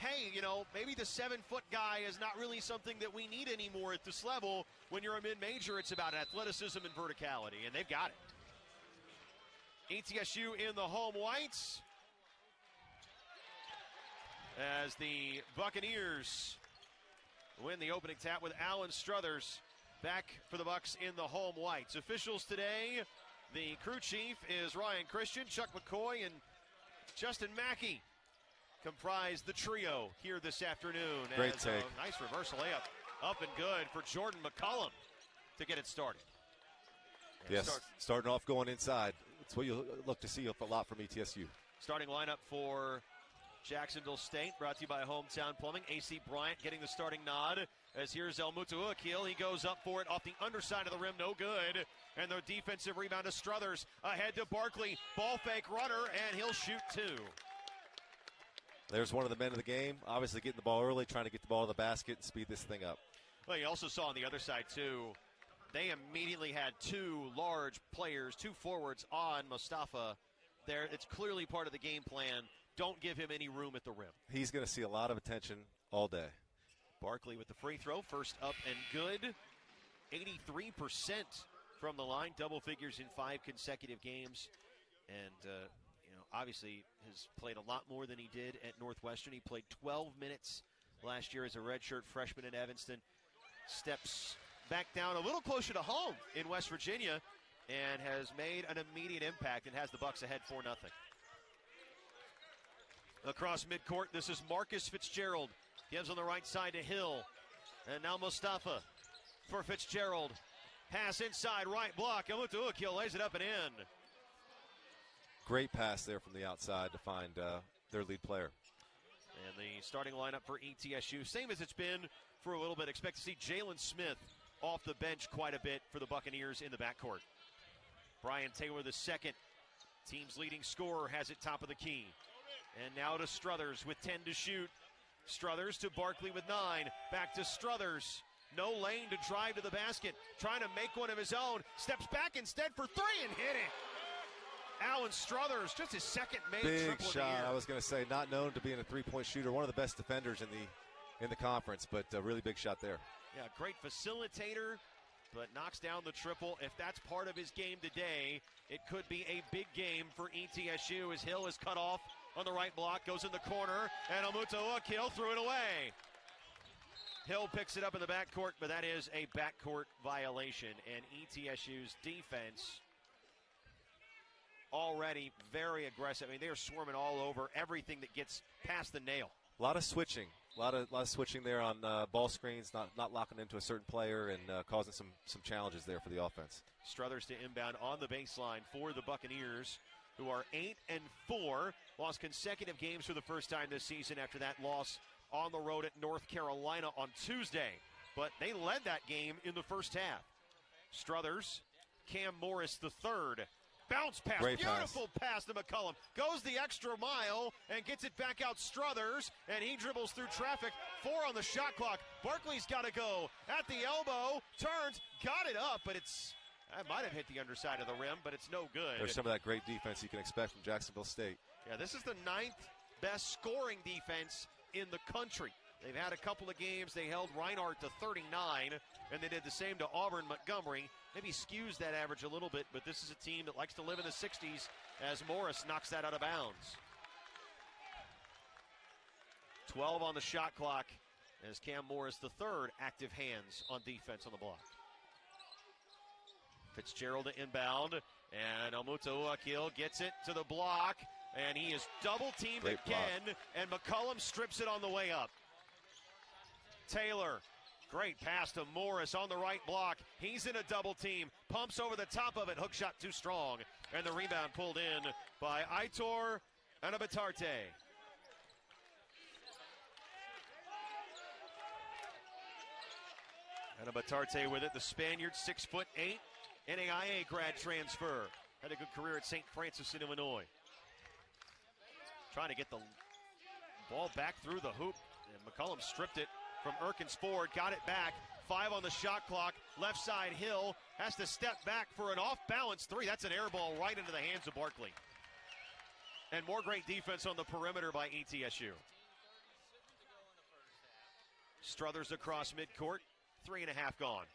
hey, maybe the 7-foot guy is not really something that we need anymore at this level. When you're a mid-major, it's about athleticism and verticality, and they've got it. ETSU in the home whites as the Buccaneers win the opening tap with Alan Struthers back for the Bucs in the home whites. Officials today, the crew chief is Ryan Christian, Chuck McCoy, and Justin Mackey comprise the trio here this afternoon. Great take. Nice reversal layup, up and good for Jordan McCullum to get it started. Yes, starting off going inside. That's what you look to see a lot from ETSU. Starting lineup for Jacksonville State, brought to you by Hometown Plumbing. A.C. Bryant getting the starting nod as here's El Mutahuakil. He goes up for it off the underside of the rim, no good. And the defensive rebound to Struthers. Ahead to Barkley, ball fake runner, and he'll shoot two. There's one of the men of the game, obviously getting the ball early, trying to get the ball in the basket and speed this thing up. Well, you also saw on the other side, too, they immediately had two large players, two forwards on Mustafa there. It's clearly part of the game plan. Don't give him any room at the rim. He's going to see a lot of attention all day. Barkley with the free throw, first up and good. 83% from the line, double figures in 5 consecutive games. And, obviously has played a lot more than he did at Northwestern. He played 12 minutes last year as a redshirt freshman in Evanston. Steps back down a little closer to home in West Virginia and has made an immediate impact and has the Bucs ahead 4-0. Across midcourt, this is Marcus Fitzgerald. Gives on the right side to Hill. And now Mustafa for Fitzgerald. Pass inside, right block. Mutahuakil lays it up and in. Great pass there from the outside to find their lead player. And the starting lineup for ETSU, same as it's been for a little bit. Expect to see Jalen Smith off the bench quite a bit for the Buccaneers in the backcourt. Brian Taylor the second, team's leading scorer, has it top of the key. And now to Struthers with 10 to shoot. Struthers to Barkley with 9. Back to Struthers. No lane to drive to the basket. Trying to make one of his own. Steps back instead for 3 and hit it. Alan Struthers, just his second made big triple shot. of the year. I was going to say, not known to being a three-point shooter, one of the best defenders in the conference, but a really big shot there. Yeah, great facilitator, but knocks down the triple. If that's part of his game today, it could be a big game for ETSU as Hill is cut off on the right block, goes in the corner, and Mutahuakil threw it away. Hill picks it up in the backcourt, but that is a backcourt violation, and ETSU's defense already very aggressive. I mean, they are swarming all over everything that gets past the nail. A lot of switching. A lot of switching there on ball screens, not locking into a certain player and causing some challenges there for the offense. Struthers to inbound on the baseline for the Buccaneers, who are 8-4, lost consecutive games for the first time this season after that loss on the road at North Carolina on Tuesday. But they led that game in the first half. Struthers, Cam Morris the third. Bounce pass, great beautiful pass to McCullum. Goes the extra mile and gets it back out Struthers, and he dribbles through traffic. 4 on the shot clock. Barkley's got to go at the elbow, turns, got it up, but that might have hit the underside of the rim, but it's no good. There's some of that great defense you can expect from Jacksonville State. Yeah, this is the 9th best scoring defense in the country. They've had a couple of games. They held Reinhardt to 39, and they did the same to Auburn Montgomery. Maybe skews that average a little bit, but this is a team that likes to live in the 60s as Morris knocks that out of bounds. 12 on the shot clock as Cam Morris, the third active hands on defense on the block. Fitzgerald to inbound, and Mutahuakil gets it to the block, and he is double-teamed great again, block. And McCullum strips it on the way up. Taylor, great pass to Morris on the right block. He's in a double team, pumps over the top of it, hook shot too strong, and the rebound pulled in by Aitor Anabatarte. Anabatarte with it, the Spaniard, 6'8", NAIA grad transfer. Had a good career at St. Francis in Illinois. Trying to get the ball back through the hoop, and McCullum stripped it from Erkins Ford, got it back. 5 on the shot clock. Left side, Hill has to step back for an off-balance 3. That's an air ball right into the hands of Barkley. And more great defense on the perimeter by ETSU. Struthers across midcourt. 3.5 gone.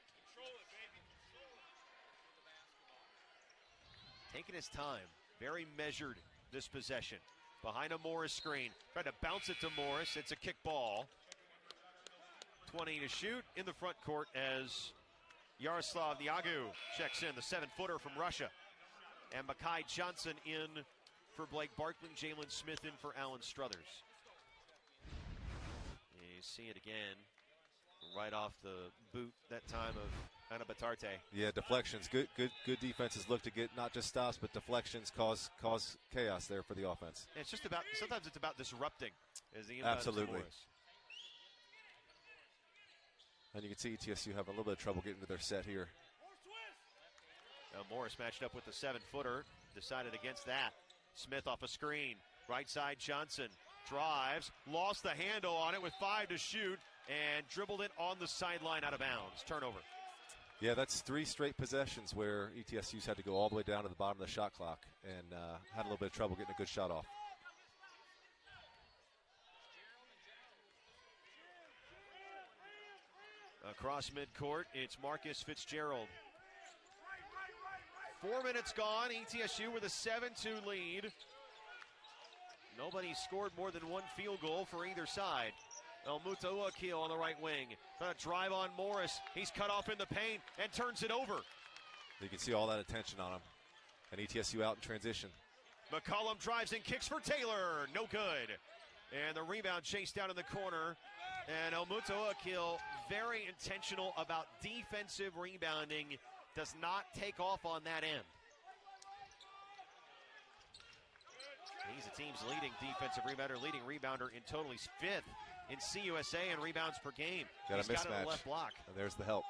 Taking his time. Very measured this possession. Behind a Morris screen. Tried to bounce it to Morris. It's a kick ball. 20 to shoot in the front court as Yaroslav Niagu checks in, the 7-footer from Russia. And Mekhi Johnson in for Blake Barkley. Jalen Smith in for Alan Struthers. You see it again. Right off the boot that time of Ana Batarte. Yeah, deflections. Good defenses look to get not just stops, but deflections cause chaos there for the offense. And it's just about, sometimes it's about disrupting. As the inbound absolutely. And you can see ETSU having a little bit of trouble getting to their set here. Now Morris matched up with the 7-footer. Decided against that. Smith off a screen. Right side Johnson. Drives. Lost the handle on it with 5 to shoot. And dribbled it on the sideline out of bounds. Turnover. Yeah, that's 3 straight possessions where ETSU's had to go all the way down to the bottom of the shot clock and had a little bit of trouble getting a good shot off. Across midcourt, it's Marcus Fitzgerald. 4 minutes gone. ETSU with a 7-2 lead. Nobody scored more than 1 field goal for either side. Mutauakil on the right wing. Trying to drive on Morris. He's cut off in the paint and turns it over. You can see all that attention on him. And ETSU out in transition. McCollum drives and kicks for Taylor. No good. And the rebound chased down in the corner. And Mutauakil, very intentional about defensive rebounding. Does not take off on that end. He's the team's leading defensive rebounder, leading rebounder in total. He's 5th in CUSA and rebounds per game. Got a mismatch. Got it on the left block. And there's the help.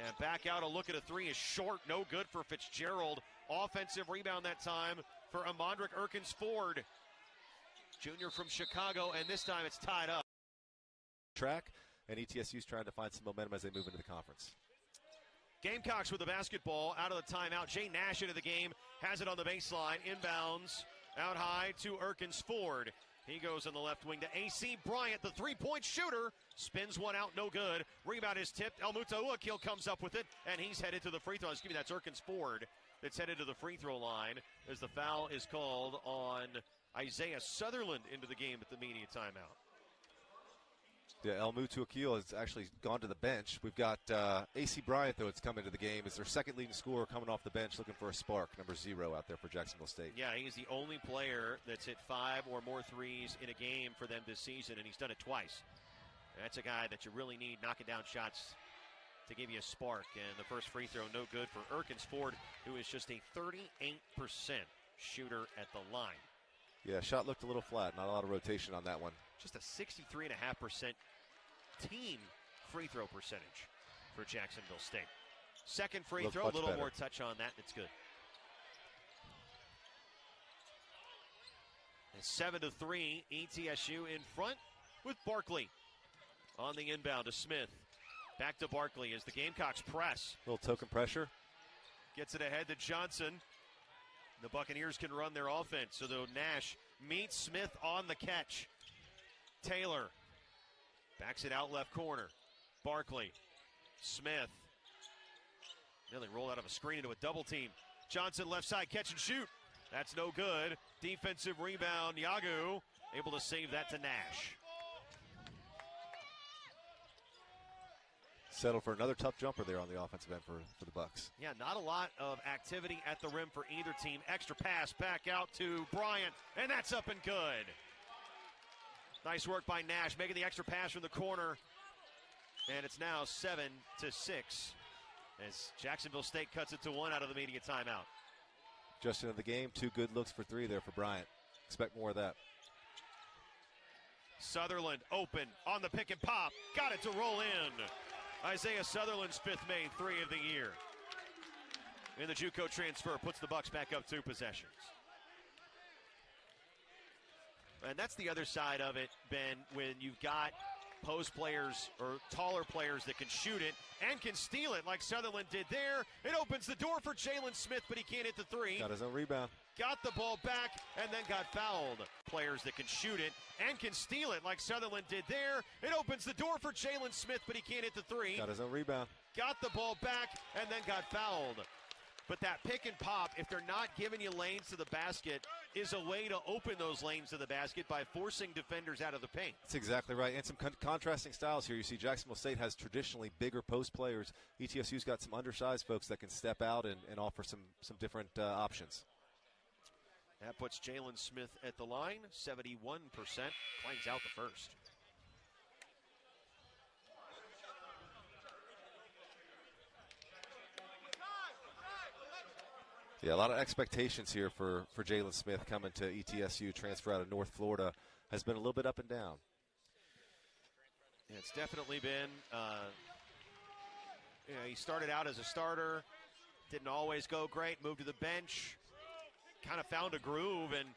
And back out, a look at a 3 is short. No good for Fitzgerald. Offensive rebound that time for Amondrick Erkins-Ford, junior from Chicago, and this time it's tied up. Track, and ETSU's trying to find some momentum as they move into the conference. Gamecocks with the basketball out of the timeout. Jay Nash into the game, has it on the baseline, inbounds, out high to Erkins-Ford. He goes on the left wing to A.C. Bryant, the three-point shooter. Spins one out, no good. Rebound is tipped. Mutauakil comes up with it, and he's headed to the free throw. Excuse me, that's Erkins-Ford that's headed to the free throw line as the foul is called on Isaiah Sutherland into the game at the media timeout. Yeah, Mutauakil has actually gone to the bench. We've got A.C. Bryant, though, it's come into the game. Is their second leading scorer coming off the bench looking for a spark, number 0 out there for Jacksonville State. Yeah, he's the only player that's hit 5 or more threes in a game for them this season, and he's done it twice. That's a guy that you really need knocking down shots to give you a spark. And the first free throw, no good for Erkins-Ford, who is just a 38% shooter at the line. Yeah, shot looked a little flat. Not a lot of rotation on that one. Just a 63.5% team free throw percentage for Jacksonville State. Second free Looks throw, a little better. more touch on that. It's good. And 7-3, ETSU in front with Barkley on the inbound to Smith. Back to Barkley as the Gamecocks press. Little token pressure. Gets it ahead to Johnson. The Buccaneers can run their offense. So though Nash meets Smith on the catch. Taylor backs it out left corner. Barkley. Smith. Nearly rolled out of a screen into a double team. Johnson left side, catch and shoot. That's no good. Defensive rebound. Niagu able to save that to Nash. Settled for another tough jumper there on the offensive end for the Bucks. Yeah, not a lot of activity at the rim for either team. Extra pass back out to Bryant, and that's up and good. Nice work by Nash, making the extra pass from the corner. And it's now 7-6 as Jacksonville State cuts it to 1 out of the media timeout. Just into the game, 2 good looks for 3 there for Bryant. Expect more of that. Sutherland open on the pick and pop. Got it to roll in. Isaiah Sutherland's 5th main 3 of the year. And the JUCO transfer puts the Bucks back up 2 possessions. And that's the other side of it, Ben, when you've got post players or taller players that can shoot it and can steal it like Sutherland did there. It opens the door for Jalen Smith, but he can't hit the three. Got his own rebound. Got the ball back and then got fouled. Players that can shoot it and can steal it like Sutherland did there. It opens the door for Jalen Smith, but he can't hit the three. Got his own rebound. Got the ball back and then got fouled. But that pick and pop, if they're not giving you lanes to the basket, is a way to open those lanes to the basket by forcing defenders out of the paint. That's exactly right. And some contrasting styles here. You see Jacksonville State has traditionally bigger post players. ETSU's got some undersized folks that can step out and offer some different options. That puts Jalen Smith at the line, 71%. Clangs out the first. Yeah, a lot of expectations here for Jalen Smith coming to ETSU, transfer out of North Florida. Has been a little bit up and down. Yeah, it's definitely been, he started out as a starter, didn't always go great, moved to the bench, kind of found a groove, and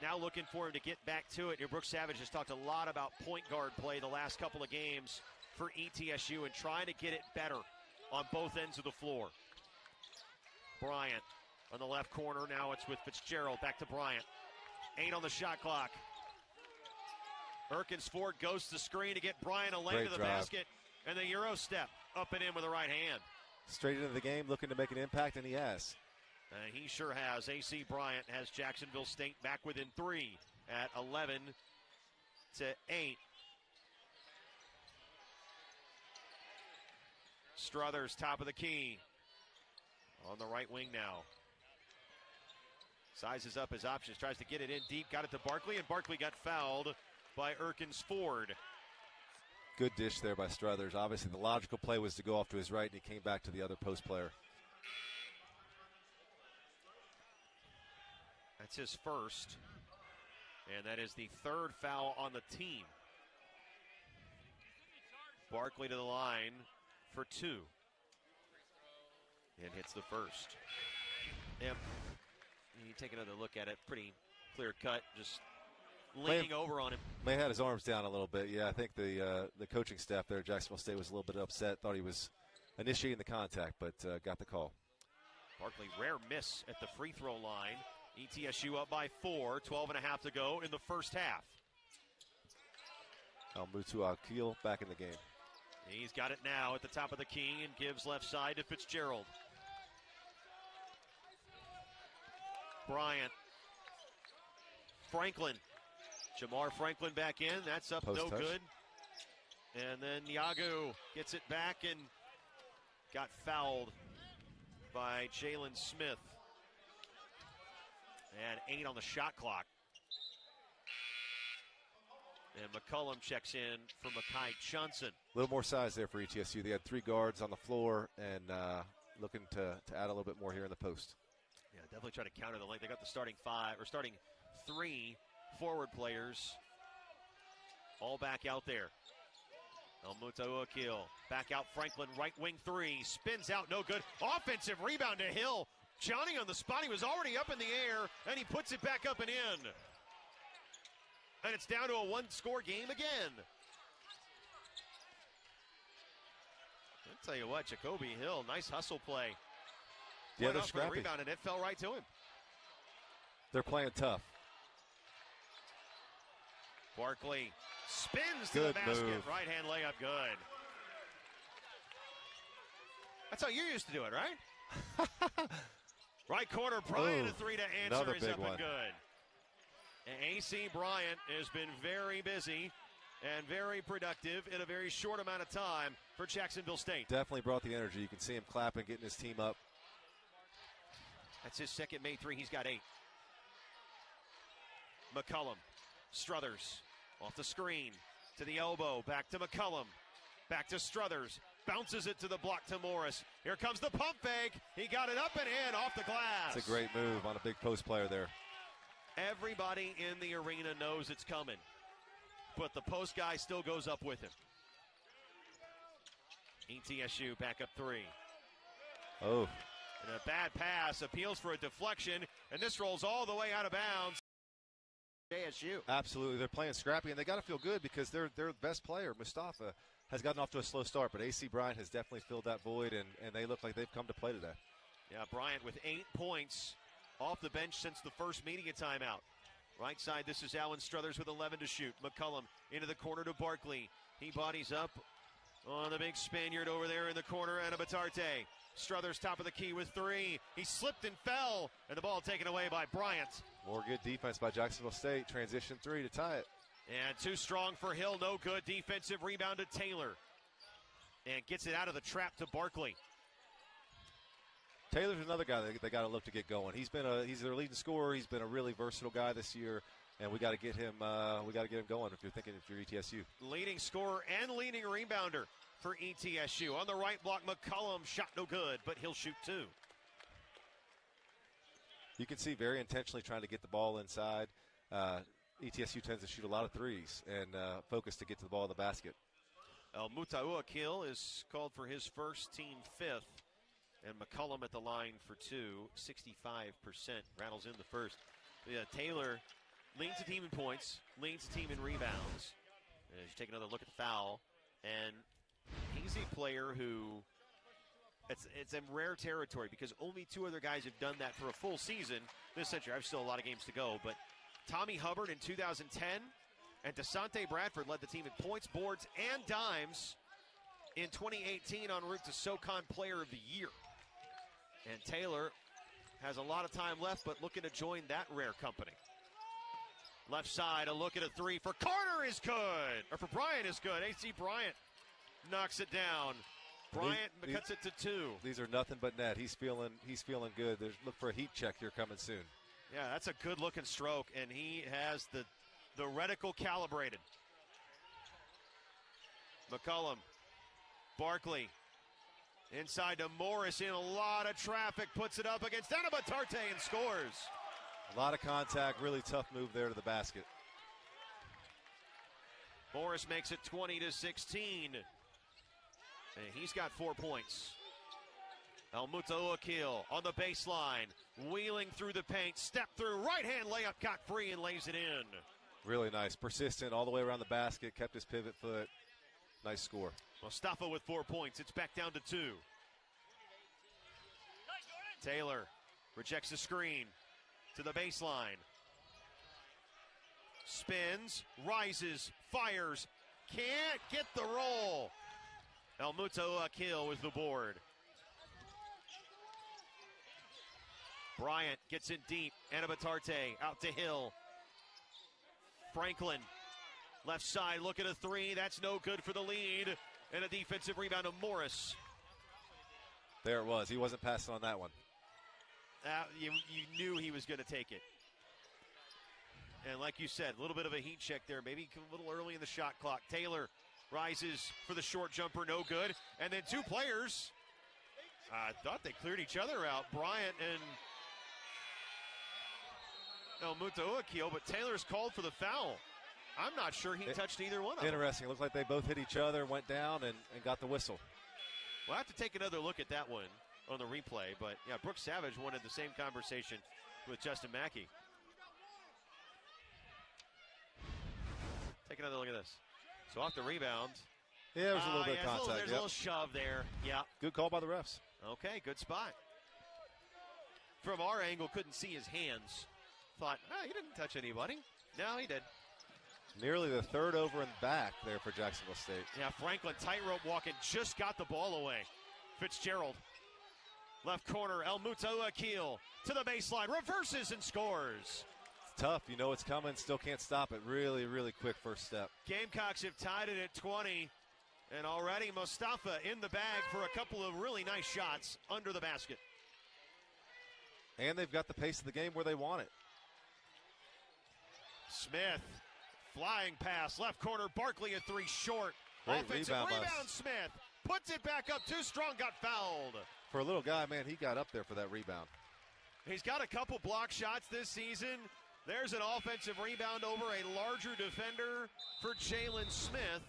now looking for him to get back to it. Here, Brooks Savage has talked a lot about point guard play the last couple of games for ETSU and trying to get it better on both ends of the floor. Bryant on the left corner. Now it's with Fitzgerald. Back to Bryant. 8 on the shot clock. Erkins Ford goes to the screen to get Bryant a lane to the basket. And the Euro step up and in with the right hand. Straight into the game, looking to make an impact, and he has. He sure has. A.C. Bryant has Jacksonville State back within 3 at 11-8. Struthers, top of the key. On the right wing now. Sizes up his options, tries to get it in deep, got it to Barkley, and Barkley got fouled by Erkins Ford. Good dish there by Struthers. Obviously, the logical play was to go off to his right, and he came back to the other post player. That's his first, and that is the third foul on the team. Barkley to the line for 2. And hits the first. Yep. You take another look at it, pretty clear cut, just leaning over on him. May have had his arms down a little bit. Yeah, I think the coaching staff there at Jacksonville State was a little bit upset, thought he was initiating the contact, but got the call. Barkley, rare miss at the free throw line. ETSU up by 4, 12.5 to go in the first half. Almutu Akil back in the game. He's got it now at the top of the key and gives left side to Fitzgerald. Bryant. Franklin. Jamar Franklin back in. That's up, Post no touch. good. And then Yagu gets it back and got fouled by Jalen Smith. And 8 on the shot clock. And McCullum checks in for Makai Johnson. A little more size there for ETSU. They had 3 guards on the floor and looking to add a little bit more here in the post. Yeah, definitely try to counter the length. They got the starting 3 forward players all back out there. Almutu Akil back out. Franklin, right wing 3, spins out, no good. Offensive rebound to Hill. Johnny on the spot. He was already up in the air, and he puts it back up and in. And it's down to a 1-score game again. I'll tell you what, Jacoby Hill, nice hustle play. Yeah, they're The scrappy. rebound, and it fell right to him. They're playing tough. Barkley spins to Good the basket. move. Right-hand layup, good. That's how you used to do it, right? Right corner, Bryant, a 3 to answer another is big up one. and good. And A.C. Bryant has been very busy and very productive in a very short amount of time for Jacksonville State. Definitely brought the energy. You can see him clapping, getting his team up. That's his second made 3. He's got 8. McCullum, Struthers, off the screen, to the elbow, back to McCullum, back to Struthers, bounces it to the block to Morris. Here comes the pump fake. He got it up and in off the glass. It's a great move on a big post player there. Everybody in the arena knows it's coming, but the post guy still goes up with him. ETSU back up 3. Oh. And a bad pass, appeals for a deflection, and this rolls all the way out of bounds. ASU. Absolutely. They're playing scrappy, and they got to feel good because their best player, Mustafa, has gotten off to a slow start. But AC Bryant has definitely filled that void, and they look like they've come to play today. Yeah, Bryant with 8 points off the bench since the first media timeout. Right side, this is Alan Struthers with 11 to shoot. McCullum into the corner to Barkley. He bodies up on the big Spaniard over there in the corner, Anabatarte. Struthers top of the key with 3. He slipped and fell, and the ball taken away by Bryant. More good defense by Jacksonville State. Transition 3 to tie it. And too strong for Hill. No good. Defensive rebound to Taylor. And gets it out of the trap to Barkley. Taylor's another guy that they got to look to get going. He's their leading scorer. He's been a really versatile guy this year, and we got to get him. Going. If you're ETSU, leading scorer and leading rebounder for ETSU. On the right block, McCullum shot no good, but he'll shoot 2. You can see very intentionally trying to get the ball inside. ETSU tends to shoot a lot of threes and focus to get to the ball in the basket. El Mutaua is called for his first, team 5th. And McCullum at the line for 2, 65%. Rattles in the first. Yeah, Taylor leads the team in points, leads the team in rebounds. As you take another look at the foul, and he's a player who, it's in rare territory because only 2 other guys have done that for a full season this century. I've still a lot of games to go, but Tommy Hubbard in 2010 and DeSante Bradford led the team in points, boards, and dimes in 2018 en route to SoCon Player of the Year. And Taylor has a lot of time left, but looking to join that rare company. Left side, a look at a 3 for Carter is good. Or for Bryant is good. AC Bryant knocks it down. Bryant cuts it to 2. These are nothing but net. He's feeling good. Look for a heat check here coming soon. Yeah, that's a good looking stroke, and he has the reticle calibrated. McCullum, Barkley. Inside to Morris in a lot of traffic, puts it up against Anabatarte and scores. A lot of contact, really tough move there to the basket. Morris makes it 20-16. And he's got 4 points. El Mutaua on the baseline, wheeling through the paint, step through, right hand layup, got free and lays it in. Really nice, persistent all the way around the basket, kept his pivot foot. Nice score. Mustafa with 4 points. It's back down to 2. Taylor rejects the screen to the baseline. Spins, rises, fires. Can't get the roll. El Mutaua with the board. Bryant gets in deep. Anabatarte out to Hill. Franklin. Left side, look at a 3. That's no good for the lead. And a defensive rebound of Morris. There it was. He wasn't passing on that one. You knew he was going to take it. And like you said, a little bit of a heat check there. Maybe a little early in the shot clock. Taylor rises for the short jumper. No good. And then 2 players. I thought they cleared each other out. Bryant and El Mutaua, but Taylor's called for the foul. I'm not sure he touched either one of them. Interesting. It looked like they both hit each other, went down, and got the whistle. We'll have to take another look at that one on the replay. But, yeah, Brooks Savage wanted the same conversation with Justin Mackey. Take another look at this. So off the rebound. Yeah, there was a little bit of contact. There's a little shove there. Yeah. Good call by the refs. Okay, good spot. From our angle, couldn't see his hands. Thought, he didn't touch anybody. No, he did. Nearly the 3rd over and back there for Jacksonville State. Yeah, Franklin tightrope walking, just got the ball away. Fitzgerald, left corner, El Mutaua to the baseline, reverses and scores. It's tough, you know it's coming, still can't stop it. Really, really quick first step. Gamecocks have tied it at 20, and already Mustafa in the bag for a couple of really nice shots under the basket. And they've got the pace of the game where they want it. Smith. Flying pass, left corner, Barkley at 3 short. Great offensive rebound, Smith. Puts it back up, too strong, got fouled. For a little guy, man, he got up there for that rebound. He's got a couple block shots this season. There's an offensive rebound over a larger defender for Jalen Smith,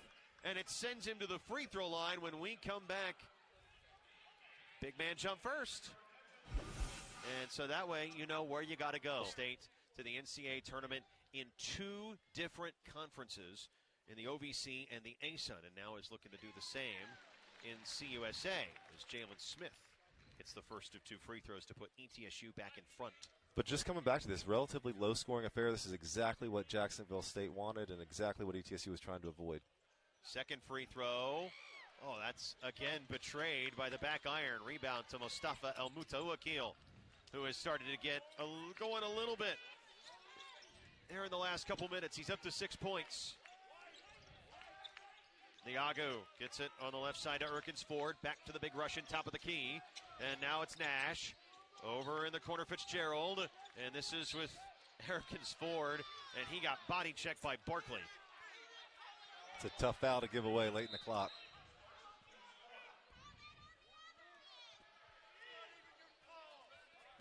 and it sends him to the free throw line when we come back. Big man jump first. And so that way you know where you got to go. State to the NCAA tournament in 2 different conferences in the OVC and the ASUN, and now is looking to do the same in CUSA as Jalen Smith hits the first of 2 free throws to put ETSU back in front. But just coming back to this relatively low-scoring affair, this is exactly what Jacksonville State wanted and exactly what ETSU was trying to avoid. Second free throw. Oh, that's again betrayed by the back iron. Rebound to Mustafa El Mutawakkil, who has started to get going a little bit there in the last couple minutes. He's up to 6 points. Niagu gets it on the left side to Erkins Ford. Back to the big Russian, top of the key. And now it's Nash. Over in the corner, Fitzgerald. And this is with Erkins Ford. And he got body checked by Barkley. It's a tough foul to give away late in the clock.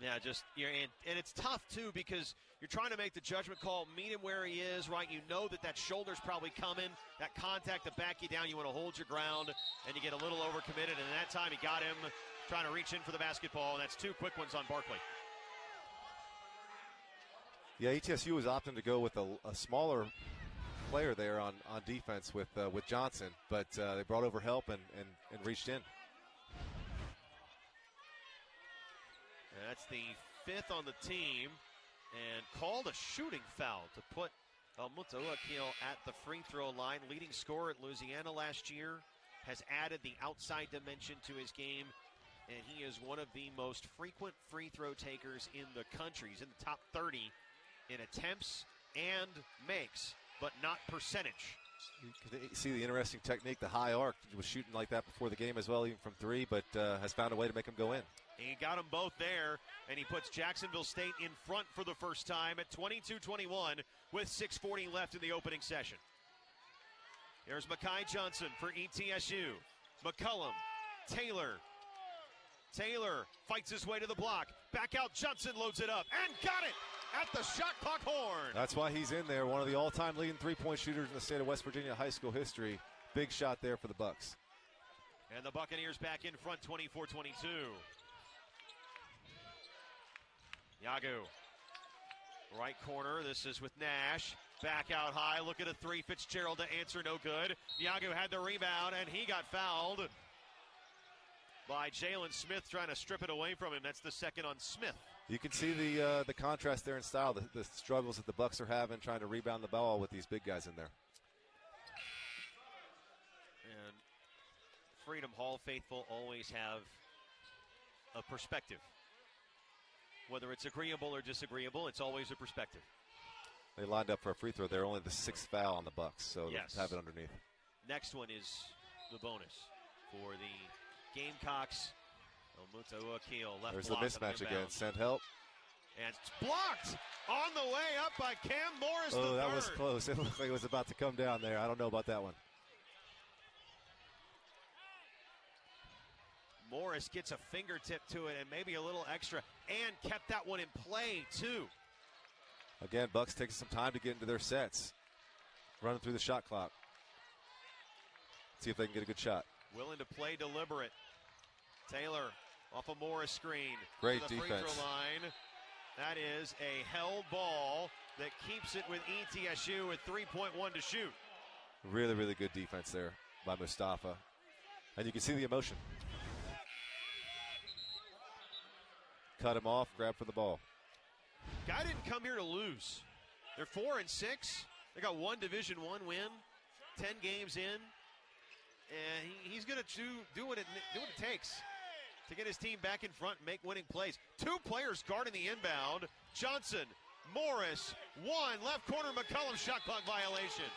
Yeah, and it's tough, too, because you're trying to make the judgment call, meet him where he is, right? You know that shoulder's probably coming, that contact to back you down. You want to hold your ground, and you get a little overcommitted. And that time he got him trying to reach in for the basketball, and that's 2 quick ones on Barkley. Yeah, ETSU was opting to go with a smaller player there on defense with Johnson, but they brought over help and reached in. That's the 5th on the team, and called a shooting foul to put El Mutawakkil at the free throw line. Leading scorer at Louisiana last year, has added the outside dimension to his game, and he is one of the most frequent free throw takers in the country. He's in the top 30 in attempts and makes, but not percentage. You can see the interesting technique, the high arc. He was shooting like that before the game as well, even from 3, but has found a way to make him go in. He got them both there, and he puts Jacksonville State in front for the first time at 22-21 with 6:40 left in the opening session. Here's Mekhi Johnson for ETSU. McCullum, Taylor. Taylor fights his way to the block. Back out, Johnson loads it up and got it at the shot clock horn. That's why he's in there, one of the all-time leading three-point shooters in the state of West Virginia high school history. Big shot there for the Bucks. And the Buccaneers back in front, 24-22. Niagu, right corner. This is with Nash. Back out high. Look at a 3. Fitzgerald to answer. No good. Niagu had the rebound, and he got fouled by Jalen Smith, trying to strip it away from him. That's the second on Smith. You can see the contrast there in style, the struggles that the Bucks are having trying to rebound the ball with these big guys in there. And Freedom Hall faithful always have a perspective. Whether it's agreeable or disagreeable, it's always a perspective. They lined up for a free throw there, only the 6th foul on the Bucks, so yes. Have it underneath. Next one is the bonus for the Gamecocks. El Mutawakkil left. There's the mismatch again. Send help. And it's blocked on the way up by Cam Morris. Oh, that was close. It looked like it was about to come down there. I don't know about that one. Morris gets a fingertip to it and maybe a little extra, and kept that one in play, too. Again, Bucks taking some time to get into their sets. Running through the shot clock. See if they can get a good shot. Willing to play deliberate. Taylor off a Morris screen. Great to the defense. free throw line. That is a held ball that keeps it with ETSU with 3.1 to shoot. Really, really good defense there by Mustafa. And you can see the emotion. Cut him off, grab for the ball. Guy didn't come here to lose. They're 4-6. They got one Division I win, 10 games in, and he's going to do what it takes to get his team back in front and make winning plays. 2 players guarding the inbound. Johnson, Morris, 1 left corner. McCullum shot clock violation.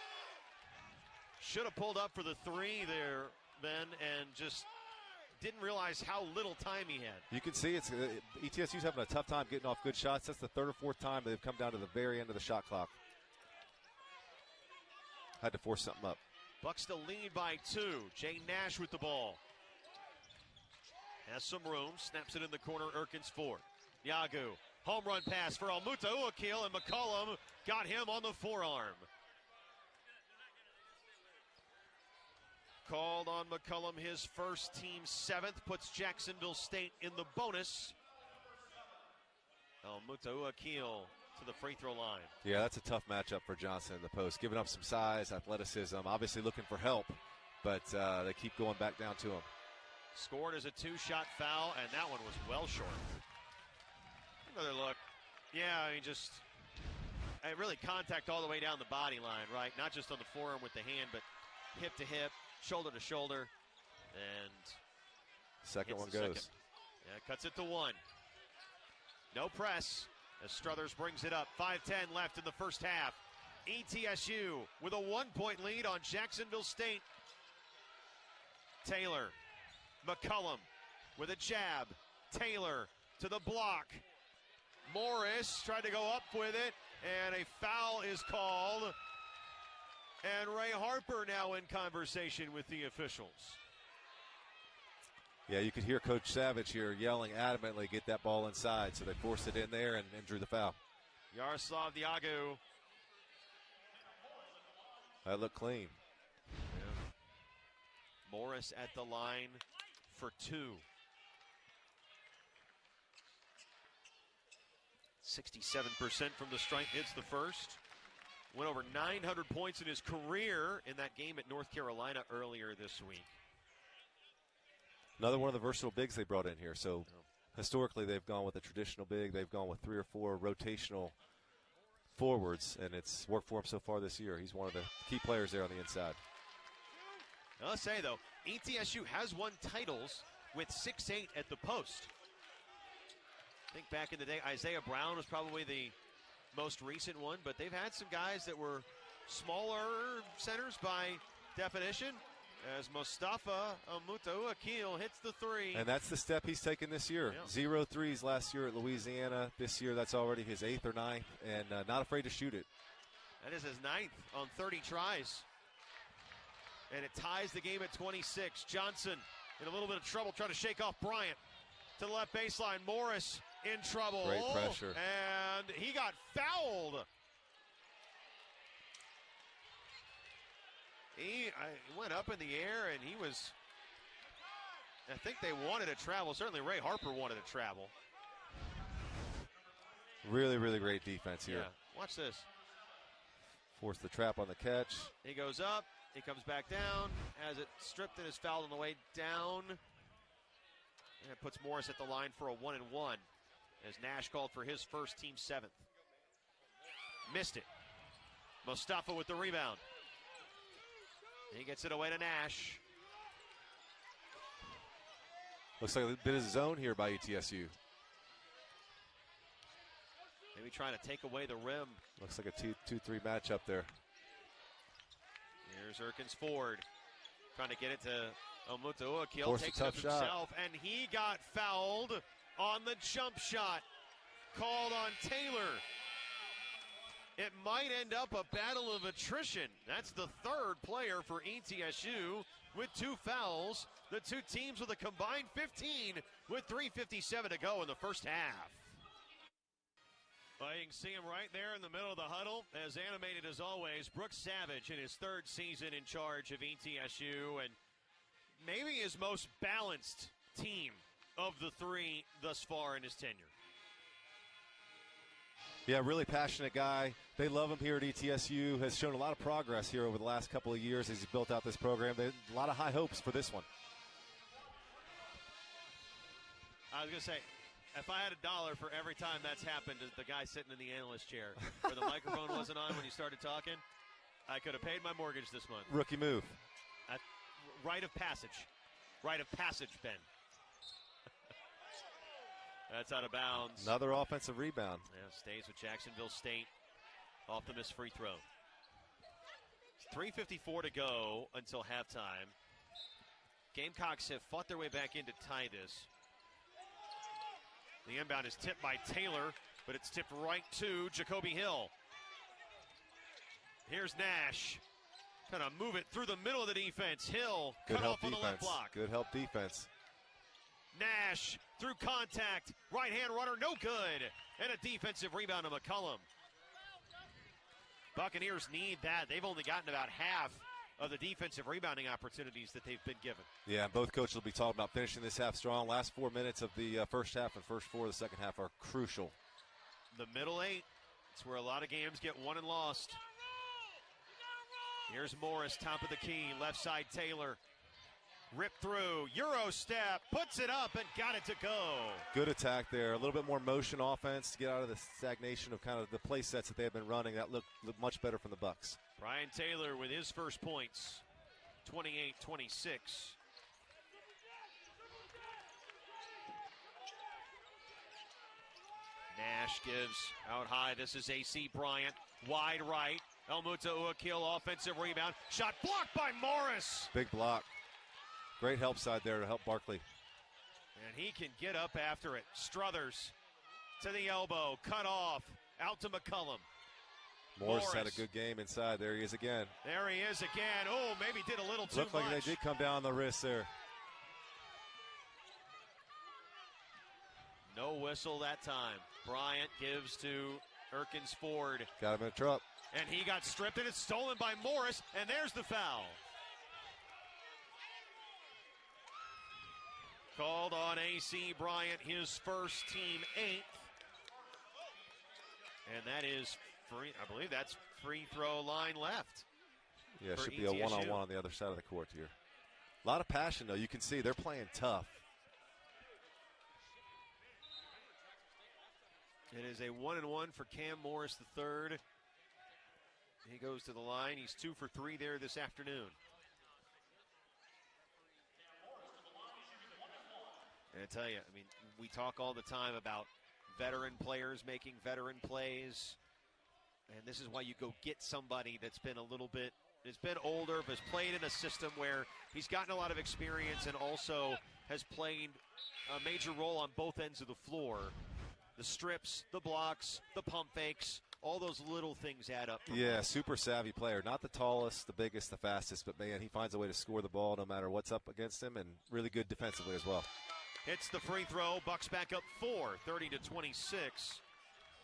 Should have pulled up for the 3 there, Ben, and just didn't realize how little time he had. You can see ETSU's having a tough time getting off good shots. That's the 3rd or 4th time they've come down to the very end of the shot clock. Had to force something up. Bucks still lead by 2. Jay Nash with the ball. Has some room. Snaps it in the corner. Erkins Ford. Niagu. Home run pass for El Mutawakkil, and McCullum got him on the forearm. Called on McCullum, his first, team 7th, puts Jacksonville State in the bonus. El Mutawakkil to the free throw line. Yeah, that's a tough matchup for Johnson in the post. Giving up some size, athleticism, obviously looking for help, but they keep going back down to him. Scored as a 2-shot foul, and that one was well short. Another look. Yeah, I mean, just really contact all the way down the body line, right? Not just on the forearm with the hand, but hip to hip, shoulder to shoulder. And second one goes. Second. Yeah, cuts it to 1. No press as Struthers brings it up. 5:10 left in the first half. ETSU with a 1-point lead on Jacksonville State. Taylor, McCullum with a jab. Taylor to the block. Morris tried to go up with it, and a foul is called. And Ray Harper now in conversation with the officials. Yeah, you could hear Coach Savage here yelling adamantly, get that ball inside. So they forced it in there and drew the foul. Yaroslav Diagu. That looked clean. Yeah. Morris at the line for 2. 67% from the strike hits the first. Went over 900 points in his career in that game at North Carolina earlier this week. Another one of the versatile bigs they brought in here. So historically they've gone with a traditional big. They've gone with 3 or 4 rotational forwards, and it's worked for him so far this year. He's one of the key players there on the inside. I'll say, though, ETSU has won titles with 6'8" at the post. I think back in the day, Isaiah Brown was probably the most recent one, but they've had some guys that were smaller centers by definition, as Mustafa Amutahuakil hits the 3. And that's the step he's taken this year. Yeah. 0 threes last year at Louisiana. This year, that's already his 8th or 9th, and not afraid to shoot it. That is his 9th on 30 tries. And it ties the game at 26. Johnson in a little bit of trouble trying to shake off Bryant. To the left baseline, Morris in trouble. Great pressure. And he got fouled. He went up in the air, and he was, I think they wanted to travel. Certainly Ray Harper wanted to travel. Really, really great defense here. Yeah, watch this. Force the trap on the catch. He goes up. He comes back down. Has it stripped and is fouled on the way down. And it puts Morris at the line for a 1-and-1 as Nash called for his first, team 7th. Missed it. Mustafa with the rebound. He gets it away to Nash. Looks like a bit of zone here by ETSU. Maybe trying to take away the rim. Looks like a 2-3 matchup there. Here's Erkins Ford trying to get it to Amutahuakil. Forced Takes a it up tough shot. himself, and he got fouled on the jump shot. Called on Taylor. It might end up a battle of attrition. That's the 3rd player for ETSU with 2 fouls. The 2 teams with a combined 15 with 3:57 to go in the first half. Well, you can see him right there in the middle of the huddle, as animated as always. Brooks Savage in his 3rd season in charge of ETSU, and maybe his most balanced team of the 3 thus far in his tenure. Yeah, really passionate guy. They love him here at ETSU. Has shown a lot of progress here over the last couple of years as he's built out this program. They a lot of high hopes for this one. I was going to say, if I had $1 for every time that's happened to the guy sitting in the analyst chair where the microphone wasn't on when you started talking, I could have paid my mortgage this month. Rookie move. Rite of passage. Rite of passage, Ben. That's out of bounds. Another offensive rebound. Yeah, stays with Jacksonville State off the missed free throw. 3:54 to go until halftime. Gamecocks have fought their way back in to tie this. The inbound is tipped by Taylor, but it's tipped right to Jacoby Hill. Here's Nash. Kind of move it through the middle of the defense. Hill Good cut help off on defense. the left block. Good help defense. Nash through contact. Right-hand runner, no good. And a defensive rebound to McCullum. Buccaneers need that. They've only gotten about half of the defensive rebounding opportunities that they've been given. Yeah, both coaches will be talking about finishing this half strong. Last 4 minutes of the first half and first 4 of the second half are crucial. The middle 8 It's where a lot of games get won and lost. Here's Morris, top of the key, left side Taylor. Ripped through, Euro step, puts it up and got it to go. Good attack there. A little bit more motion offense to get out of the stagnation of kind of the play sets that they have been running. That looked much better from the Bucks. Brian Taylor with his first points, 28-26. Nash gives out high. This is AC Bryant, wide right. Elmuta Uakil, offensive rebound. Shot blocked by Morris. Big block. Great help side there to help Barkley. And he can get up after it. Struthers to the elbow, cut off, out to McCullum. Morris had a good game inside. There he is again. There he is again. Oh, maybe did a little too much. Looked like they did come down the wrist there. No whistle that time. Bryant gives to Erkins Ford. Got him in a trap. And he got stripped, and it's stolen by Morris, and there's the foul. Called on AC Bryant, his first, team 8th. And that is free, I believe that's free throw line left. Yeah, it should be a one-on-one on the other side of the court here. A lot of passion, though. You can see they're playing tough. It is a 1-and-1 for Cam Morris III. He goes to the line. He's 2 for 3 there this afternoon. And I tell you, I mean, we talk all the time about veteran players making veteran plays. And this is why you go get somebody that's been a little bit, has been older, but has played in a system where he's gotten a lot of experience and also has played a major role on both ends of the floor. The strips, the blocks, the pump fakes, all those little things add up. Yeah, super savvy player. Not the tallest, the biggest, the fastest, but, man, he finds a way to score the ball no matter what's up against him, and really good defensively as well. Hits the free throw. Bucks back up 4, 30-26.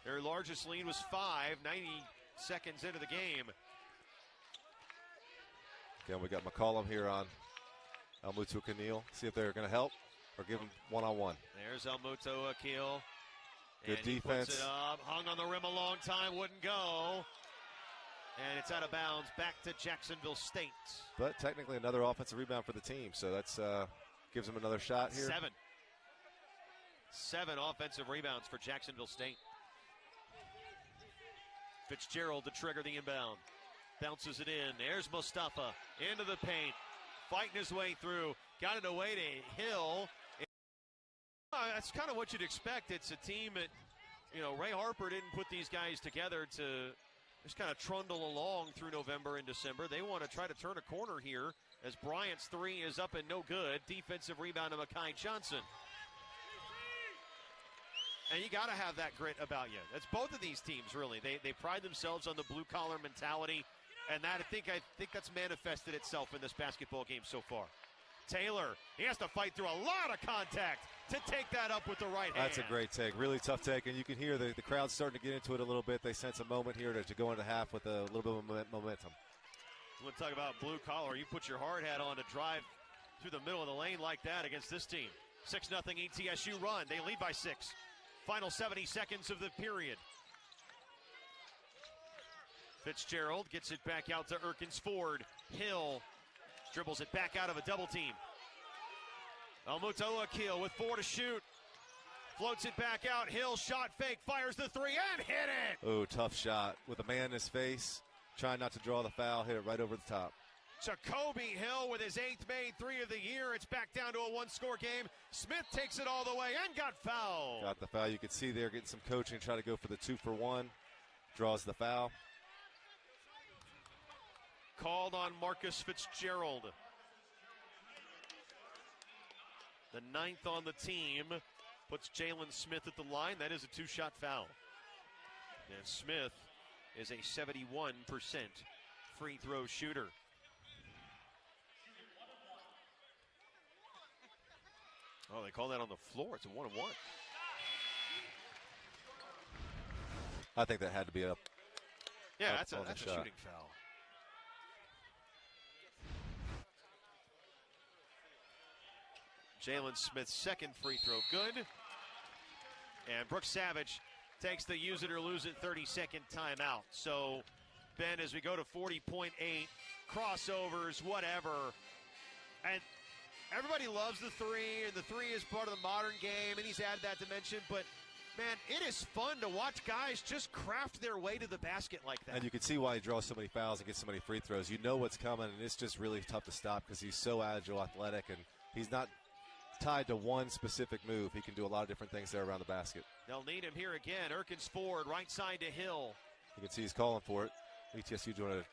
Their largest lead was 5, 90 seconds into the game. Again, we got McCollum here on Elmuta Uakil. See if they're going to help or give him one-on-one. There's Elmuta Uakil. Good defense. Puts it up, hung on the rim a long time, wouldn't go. And it's out of bounds, back to Jacksonville State. But technically another offensive rebound for the team, so that's gives them another shot here. 7 offensive rebounds for Jacksonville State. Fitzgerald to trigger the inbound. Bounces it in. There's Mustafa into the paint. Fighting his way through. Got it away to Hill. That's kind of what you'd expect. It's a team that, you know, Ray Harper didn't put these guys together to just kind of trundle along through November and December. They want to try to turn a corner here as Bryant's 3 is up and no good. Defensive rebound to Mekhi Johnson. And you got to have that grit about you. That's both of these teams, really. They pride themselves on the blue-collar mentality, and that I think that's manifested itself in this basketball game so far. Taylor, he has to fight through a lot of contact to take that up with the right hand. That's a great take, really tough take, and you can hear the crowd starting to get into it a little bit. They sense a moment here to go into half with a little bit of momentum. We'll talk about blue-collar. You put your hard hat on to drive through the middle of the lane like that against this team. 6-0 ETSU run. They lead by 6. Final 70 seconds of the period. Fitzgerald gets it back out to Erkins Ford. Hill dribbles it back out of a double team. Elmuta Uakil with 4 to shoot. Floats it back out. Hill shot fake, fires the 3 and hit it. Oh, tough shot with a man in his face. Trying not to draw the foul, hit it right over the top. Jacoby Hill with his 8th made 3 of the year. It's back down to a 1-score game. Smith takes it all the way and got fouled. Got the foul. You can see there getting some coaching, trying to go for the 2-for-1. Draws the foul. Called on Marcus Fitzgerald. The 9th on the team puts Jalen Smith at the line. That is a 2-shot foul. And Smith is a 71% free throw shooter. Oh, they call that on the floor. It's a 1-on-1. I think that had to be up. Yeah, that's a shooting foul. Jalen Smith's 2nd free throw, good. And Brooks Savage takes the use it or lose it 30-second timeout. So, Ben, as we go to 40.8, crossovers, whatever. And everybody loves the three, and the three is part of the modern game, and he's added that dimension. But, man, it is fun to watch guys just craft their way to the basket like that. And you can see why he draws so many fouls and gets so many free throws. You know what's coming, and it's just really tough to stop because he's so agile, athletic, and he's not tied to one specific move. He can do a lot of different things there around the basket. They'll need him here again. Erkins forward, right side to Hill. You can see he's calling for it. ETSU doing a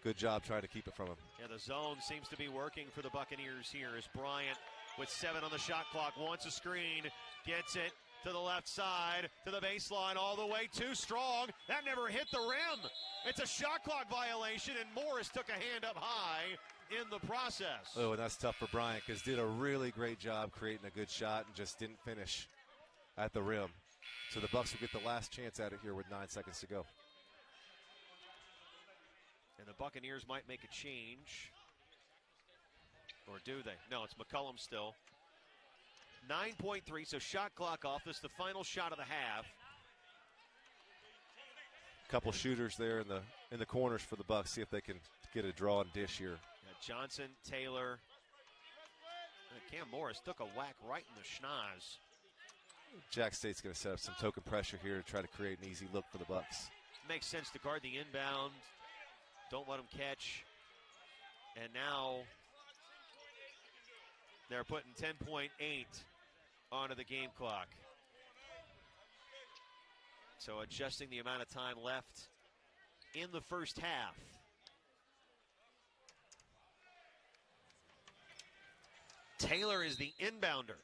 good job trying to keep it from him. Yeah, the zone seems to be working for the Buccaneers here as Bryant with 7 on the shot clock wants a screen, gets it to the left side, to the baseline, all the way too strong. That never hit the rim. It's a shot clock violation, and Morris took a hand up high in the process. Oh, and that's tough for Bryant because did a really great job creating a good shot and just didn't finish at the rim. So the Bucks will get the last chance at it here with 9 seconds to go. And the Buccaneers might make a change. Or do they? No, it's McCollum still. 9.3, so shot clock off. This is the final shot of the half. Couple shooters there in the corners for the Bucks. See if they can get a draw and dish here. Yeah, Johnson, Taylor. Cam Morris took a whack right in the schnoz. Jack State's going to set up some token pressure here to try to create an easy look for the Bucks. Makes sense to guard the inbound. Don't let them catch. And now they're putting 10.8 onto the game clock. So adjusting the amount of time left in the first half. Taylor is the inbounder.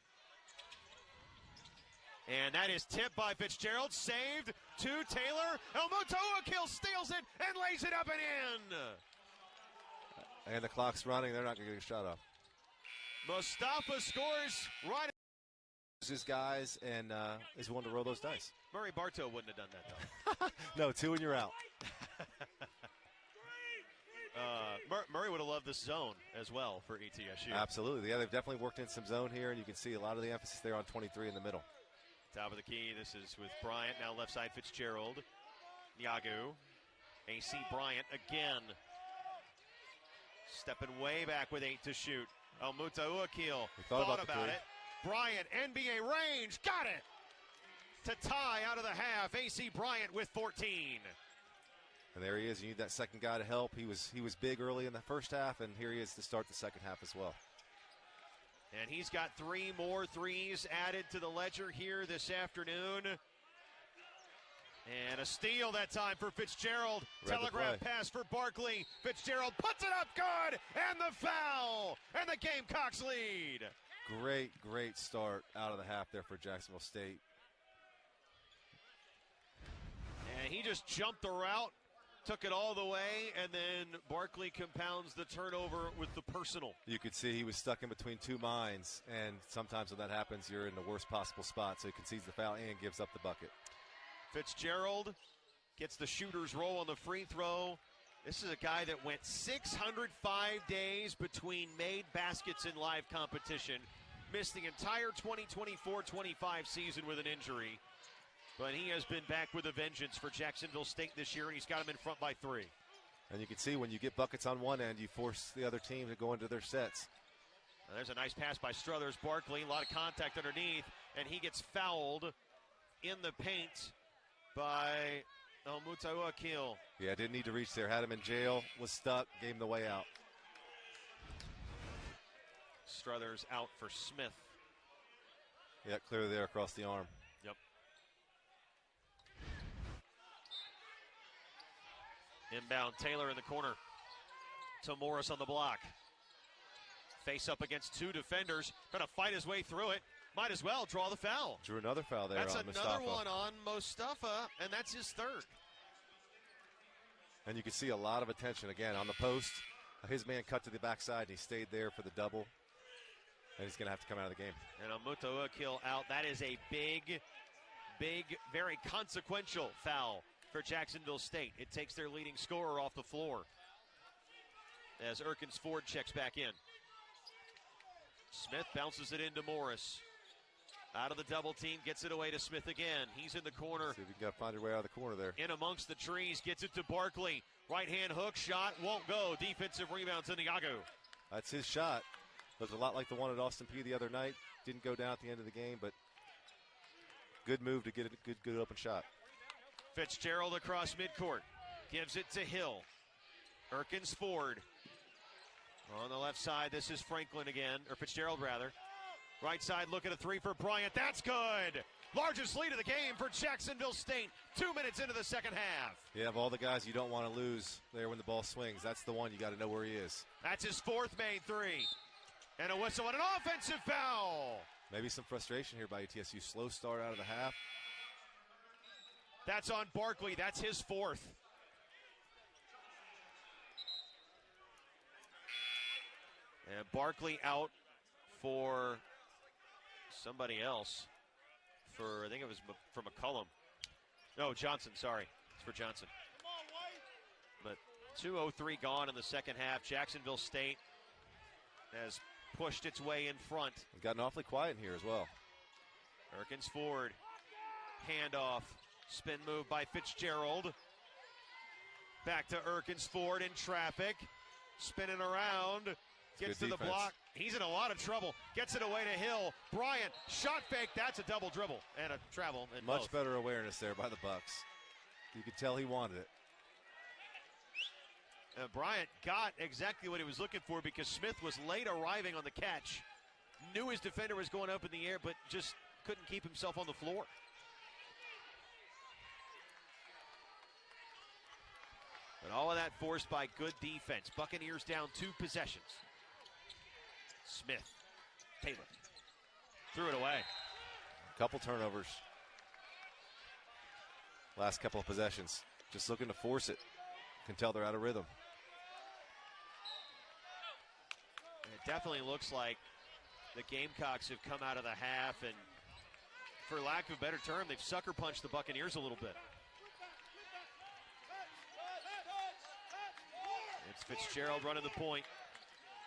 And that is tipped by Fitzgerald. Saved to Taylor. Elmotoakil steals it and lays it up and in. And the clock's running. They're not going to get a shot off. Mustafa scores right. His guys and is willing to roll those dice. Murray Bartow wouldn't have done that, though. No, 2 and you're out. Murray would have loved this zone as well for ETSU. Absolutely. Yeah, they've definitely worked in some zone here, and you can see a lot of the emphasis there on 23 in the middle. Top of the key. This is with Bryant. Now left side Fitzgerald. Yagu. AC Bryant again. Stepping way back with 8 to shoot. Elmotoakil thought about it. Bryant, NBA range. Got it. To tie out of the half. AC Bryant with 14. And there he is. You need that second guy to help. He was big early in the first half, and here he is to start the second half as well. And he's got 3 more threes added to the ledger here this afternoon. And a steal that time for Fitzgerald. Telegraph pass for Barkley. Fitzgerald puts it up good, and the foul, and the Gamecocks lead. Great start out of the half there for Jacksonville State. And he just jumped the route, took it all the way, and then Barkley compounds the turnover with the personal. You could see he was stuck in between 2 minds, and sometimes when that happens, you're in the worst possible spot. So he concedes the foul and gives up the bucket. Fitzgerald gets the shooter's roll on the free throw. This is a guy that went 605 days between made baskets in live competition. Missed the entire 2024-25 season with an injury. But he has been back with a vengeance for Jacksonville State this year, and he's got him in front by 3. And you can see when you get buckets on one end, you force the other team to go into their sets. Now there's a nice pass by Struthers. Barkley, a lot of contact underneath, and he gets fouled in the paint by Elmotoakil. Yeah, didn't need to reach there. Had him in jail, was stuck, gave him the way out. Struthers out for Smith. Yeah, clearly there across the arm. Yep. Inbound, Taylor in the corner to Morris on the block. Face up against 2 defenders. Going to fight his way through it. Might as well draw the foul. Drew another foul there that's on Mustafa. That's another one on Mustafa, and that's his 3rd. And you can see a lot of attention again on the post. His man cut to the backside, and he stayed there for the double. And he's going to have to come out of the game. And Elmotoakil out. That is a big, very consequential foul for Jacksonville State. It takes their leading scorer off the floor as Erkins Ford checks back in. Smith bounces it into Morris. Out of the double team, gets it away to Smith again. He's in the corner. See if you can find your way out of the corner there. In amongst the trees, gets it to Barkley. Right-hand hook shot, won't go. Defensive rebound to Niagu. That's his shot. Looked a lot like the one at Austin Peay the other night. Didn't go down at the end of the game, but good move to get a good open shot. Fitzgerald across midcourt. Gives it to Hill. Erkins Ford. On the left side, this is Franklin again, or Fitzgerald rather. Right side, look at a three for Bryant. That's good. Largest lead of the game for Jacksonville State. 2 minutes into the second half. You have all the guys you don't want to lose there when the ball swings. That's the one you got to know where he is. That's his fourth made three. And a whistle and an offensive foul. Maybe some frustration here by ETSU. Slow start out of the half. That's on Barkley. That's his fourth. And Barkley out for somebody else. I think it was for McCullum. No, Johnson, sorry. It's for Johnson. But 2:03 gone in the second half. Jacksonville State has pushed its way in front. It's gotten awfully quiet in here as well. Erkins Ford. Handoff. Spin move by Fitzgerald. Back to Erkins Ford in traffic. Spinning around. Gets to the block. He's in a lot of trouble. Gets it away to Hill. Bryant, shot fake. That's a double dribble and a travel. And much better awareness there by the Bucks. You could tell he wanted it. Bryant got exactly what he was looking for because Smith was late arriving on the catch. Knew his defender was going up in the air, but just couldn't keep himself on the floor. But all of that forced by good defense. Buccaneers down 2 possessions. Smith, Taylor, threw it away. A couple turnovers. Last couple of possessions. Just looking to force it. Can tell they're out of rhythm. And it definitely looks like the Gamecocks have come out of the half and, for lack of a better term, they've sucker punched the Buccaneers a little bit. It's Fitzgerald running the point.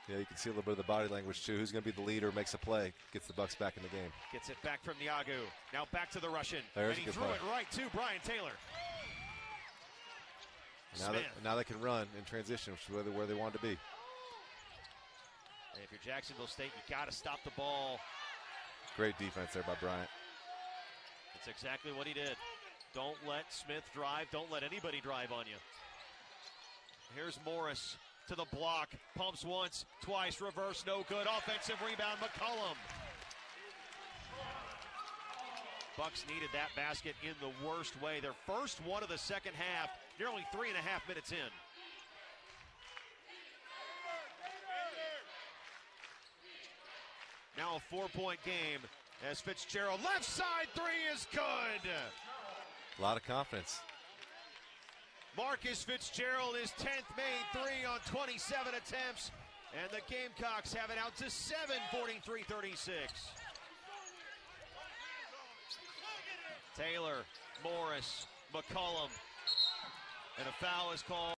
Yeah, you can see a little bit of the body language, too. Who's going to be the leader, makes a play, gets the Bucks back in the game. Gets it back from Niagu. Now back to the Russian. There's and he threw it right to Brian Taylor. Now they can run in transition, which is where they want to be. And if you're Jacksonville State, you got to stop the ball. Great defense there by Bryant. That's exactly what he did. Don't let Smith drive. Don't let anybody drive on you. Here's Morris to the block. Pumps once, twice, reverse, no good. Offensive rebound, McCullum. Bucks needed that basket in the worst way. Their first one of the second half. You're only 3.5 minutes in. Now a 4-point game as Fitzgerald. Left side three is good. A lot of confidence. Marcus Fitzgerald, his 10th made three on 27 attempts. And the Gamecocks have it out to 7, 43-36. Taylor, Morris, McCullum. And a foul is called.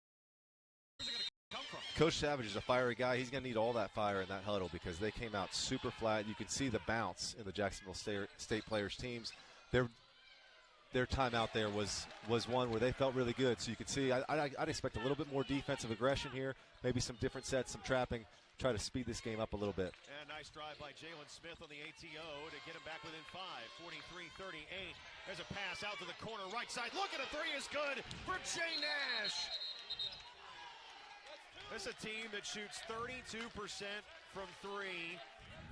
Where's it going to come from? Coach Savage is a fiery guy. He's going to need all that fire in that huddle because they came out super flat. You can see the bounce in the Jacksonville State players' teams. Their time out there was one where they felt really good. So you can see I'd expect a little bit more defensive aggression here, maybe some different sets, some trapping, try to speed this game up a little bit. And a nice drive by Jalen Smith on the ATO to get him back within 5, 43-38. There's a pass out to the corner right side. Look at a three is good for Jay Nash. This is a team that shoots 32% from three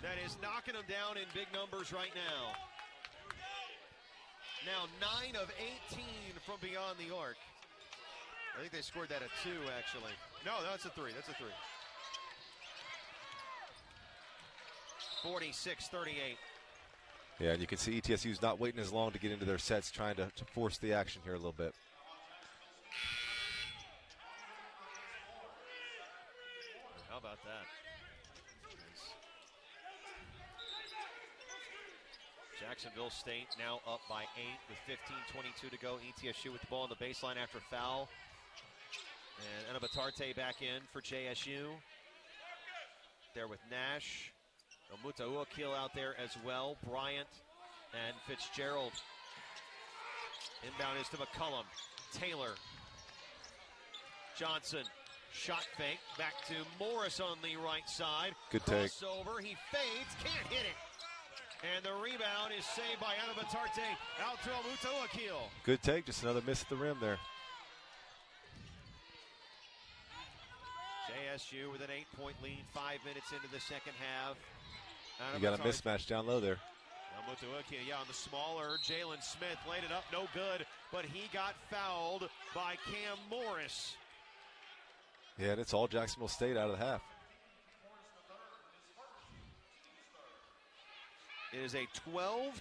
that is knocking them down in big numbers right now. Now 9 of 18 from beyond the arc. I think they scored that at 2, actually. No, that's a 3. That's a 3. 46-38. Yeah, and you can see ETSU's not waiting as long to get into their sets, trying to force the action here a little bit. How about that? Jacksonville State now up by 8 with 15:22 to go. ETSU with the ball on the baseline after foul. And Enabatarte back in for JSU. There with Nash. Omutaua kill out there as well. Bryant And Fitzgerald. Inbound is to McCullum. Taylor. Johnson. Shot fake. Back to Morris on the right side. Good take. Crossover. He fades. Can't hit it. And the rebound is saved by Anabatarte. Out to Almuto-Akil. Good take. Just another miss at the rim there. JSU with an 8-point lead. 5 minutes into the second half. You got a mismatch down low there. Almuto-Akil, on the smaller. Jalen Smith laid it up. No good. But he got fouled by Cam Morris. Yeah, and it's all Jacksonville State out of the half. It is a 12-2.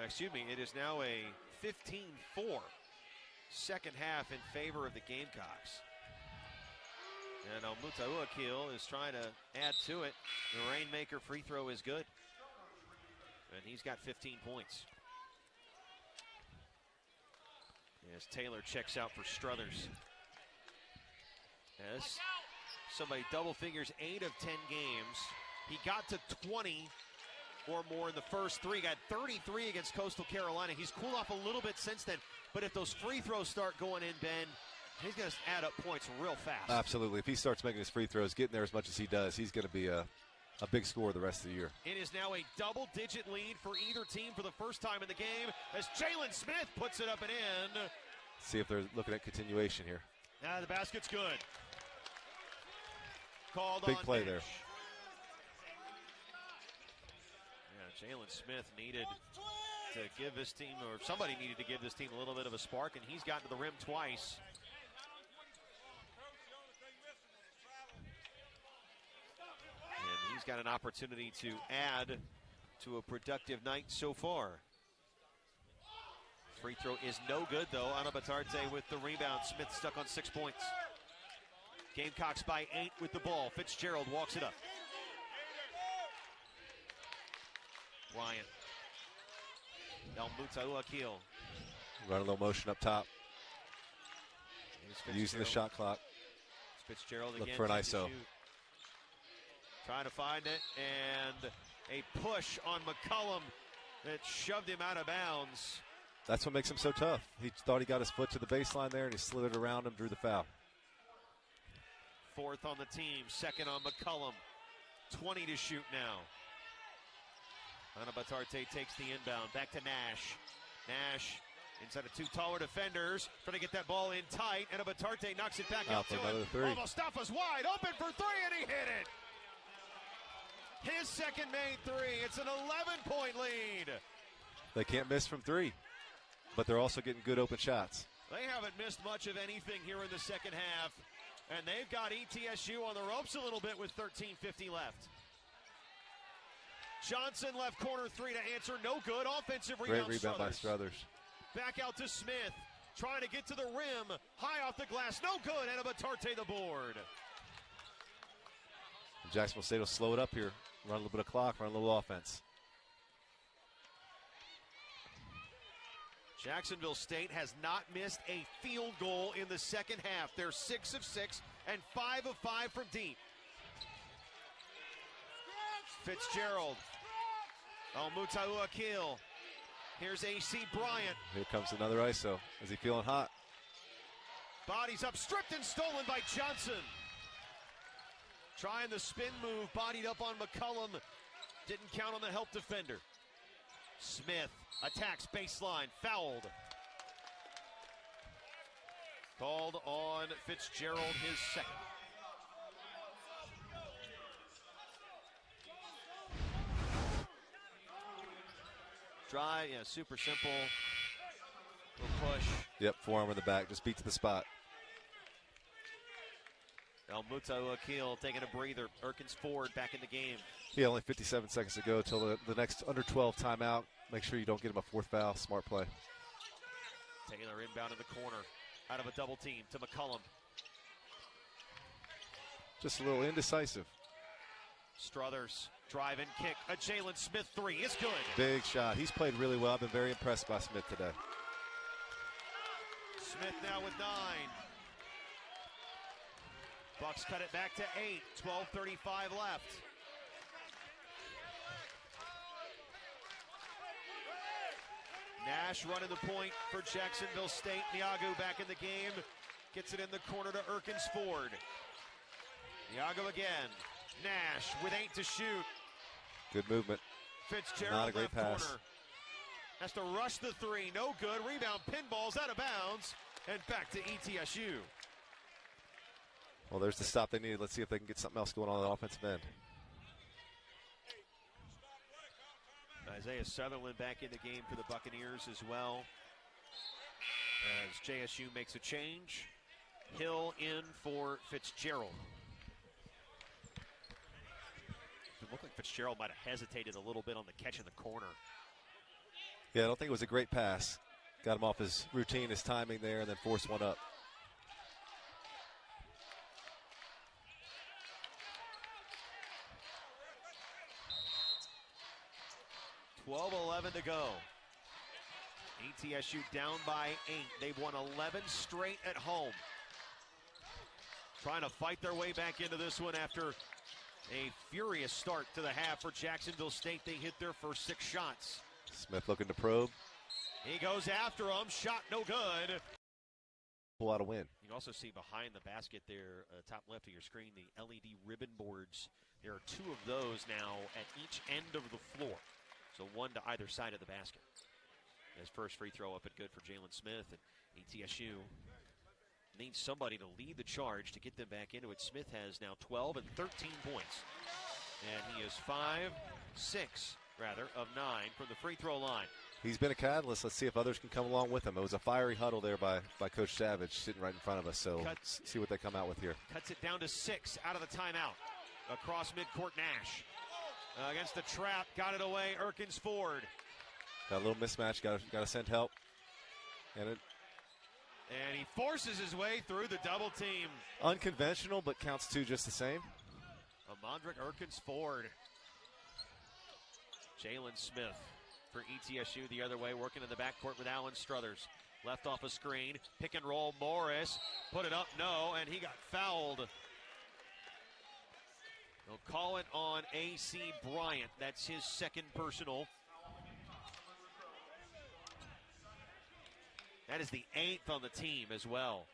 Excuse me, it is now a 15-4 second half in favor of the Gamecocks. And Almuto-Akil is trying to add to it. The Rainmaker free throw is good. And he's got 15 points. As Taylor checks out for Struthers. As somebody double figures 8 of 10 games. He got to 20 or more in the first 3. Got 33 against Coastal Carolina. He's cooled off a little bit since then. But if those free throws start going in, Ben, he's going to add up points real fast. Absolutely. If he starts making his free throws, getting there as much as he does, he's going to be a big scorer the rest of the year. It is now a double-digit lead for either team for the first time in the game as Jalen Smith puts it up and in. See if they're looking at continuation here. The basket's good. Called big on play bench. There. Yeah, Jalen Smith needed to give this team, or somebody needed to give this team a little bit of a spark, and he's gotten to the rim twice. And he's got an opportunity to add to a productive night so far. Free throw is no good, though. Anabatarte with the rebound. Smith stuck on 6 points. Gamecocks by 8 with the ball. Fitzgerald walks it up. Bryant. Almuto-Akil. Run a little motion up top. Using the shot clock. Fitzgerald Look again. for an ISO. Trying to find it, and a push on McCullum that shoved him out of bounds. That's what makes him so tough. He thought he got his foot to the baseline there, and he slid it around him, drew the foul. 4th on the team, 2nd on McCullum. 20 to shoot now. Anabatarte takes the inbound. Back to Nash. Nash inside of 2 taller defenders. Trying to get that ball in tight. Anabatarte knocks it back out to him. Three. Mustafa's wide open for 3, and he hit it. His second made 3. It's an 11-point lead. They can't miss from 3, but they're also getting good open shots. They haven't missed much of anything here in the second half, and they've got ETSU on the ropes a little bit with 13:50 left. Johnson left corner 3 to answer, no good. Offensive rebound. Great rebound by Struthers. Back out to Smith, trying to get to the rim, high off the glass, no good. Anabatarte the board. And Jacksonville State will slow it up here, run a little bit of clock, run a little offense. Jacksonville State has not missed a field goal in the second half. They're 6 of 6 and 5 of 5 from deep. Fitzgerald. Almuto-Akil. Here's A.C. Bryant. Here comes another ISO. Is he feeling hot? Bodies up, stripped and stolen by Johnson. Trying the spin move, bodied up on McCullum. Didn't count on the help defender. Smith attacks baseline, fouled. Called on Fitzgerald, his second. Dry, super simple. Little push. Yep, forearm in the back, just beat to the spot. Almuto-Akil taking a breather. Erkins Ford back in the game. Yeah, only 57 seconds to go till the next under 12 timeout. Make sure you don't get him a 4th foul. Smart play. Taylor inbound in the corner. Out of a double team to McCullum. Just a little indecisive. Struthers, drive and kick. A Jalen Smith 3 is good. Big shot. He's played really well. I've been very impressed by Smith today. Smith now with 9. Bucks cut it back to 8. 12:35 left. Nash running the point for Jacksonville State. Niagu back in the game. Gets it in the corner to Erkins Ford. Niagu again. Nash with 8 to shoot. Good movement. Fitzgerald Not a great pass. corner. Has to rush the three. No good. Rebound. Pinball's out of bounds. And back to ETSU. Well, there's the stop they needed. Let's see if they can get something else going on the offensive end. Isaiah Sutherland back in the game for the Buccaneers as well. As JSU makes a change. Hill in for Fitzgerald. It looked like Fitzgerald might have hesitated a little bit on the catch in the corner. Yeah, I don't think it was a great pass. Got him off his routine, his timing there, and then forced one up. $12:11 to go. ETSU down by 8. They've won 11 straight at home. Trying to fight their way back into this one after a furious start to the half for Jacksonville State. They hit their first 6 shots. Smith looking to probe. He goes after him. Shot no good. Pull out a win. You can also see behind the basket there, top left of your screen, the LED ribbon boards. There are 2 of those now at each end of the floor. So 1 to either side of the basket. His first free throw up and good for Jalen Smith. And ETSU needs somebody to lead the charge to get them back into it. Smith has now 12 and 13 points. And he is 6 of 9 from the free throw line. He's been a catalyst. Let's see if others can come along with him. It was a fiery huddle there by Coach Savage sitting right in front of us. So let's see what they come out with here. Cuts it down to 6 out of the timeout. Across midcourt, Nash. Against the trap, got it away, Erkins Ford. Got a little mismatch, got to send help. And he forces his way through the double team. Unconventional, but counts 2 just the same. Amandrick Erkins Ford. Jalen Smith for ETSU the other way, working in the backcourt with Alan Struthers. Left off a screen, pick and roll, Morris. Put it up, no, and he got fouled. They'll call it on A.C. Bryant. That's his second personal. That is the 8th on the team as well.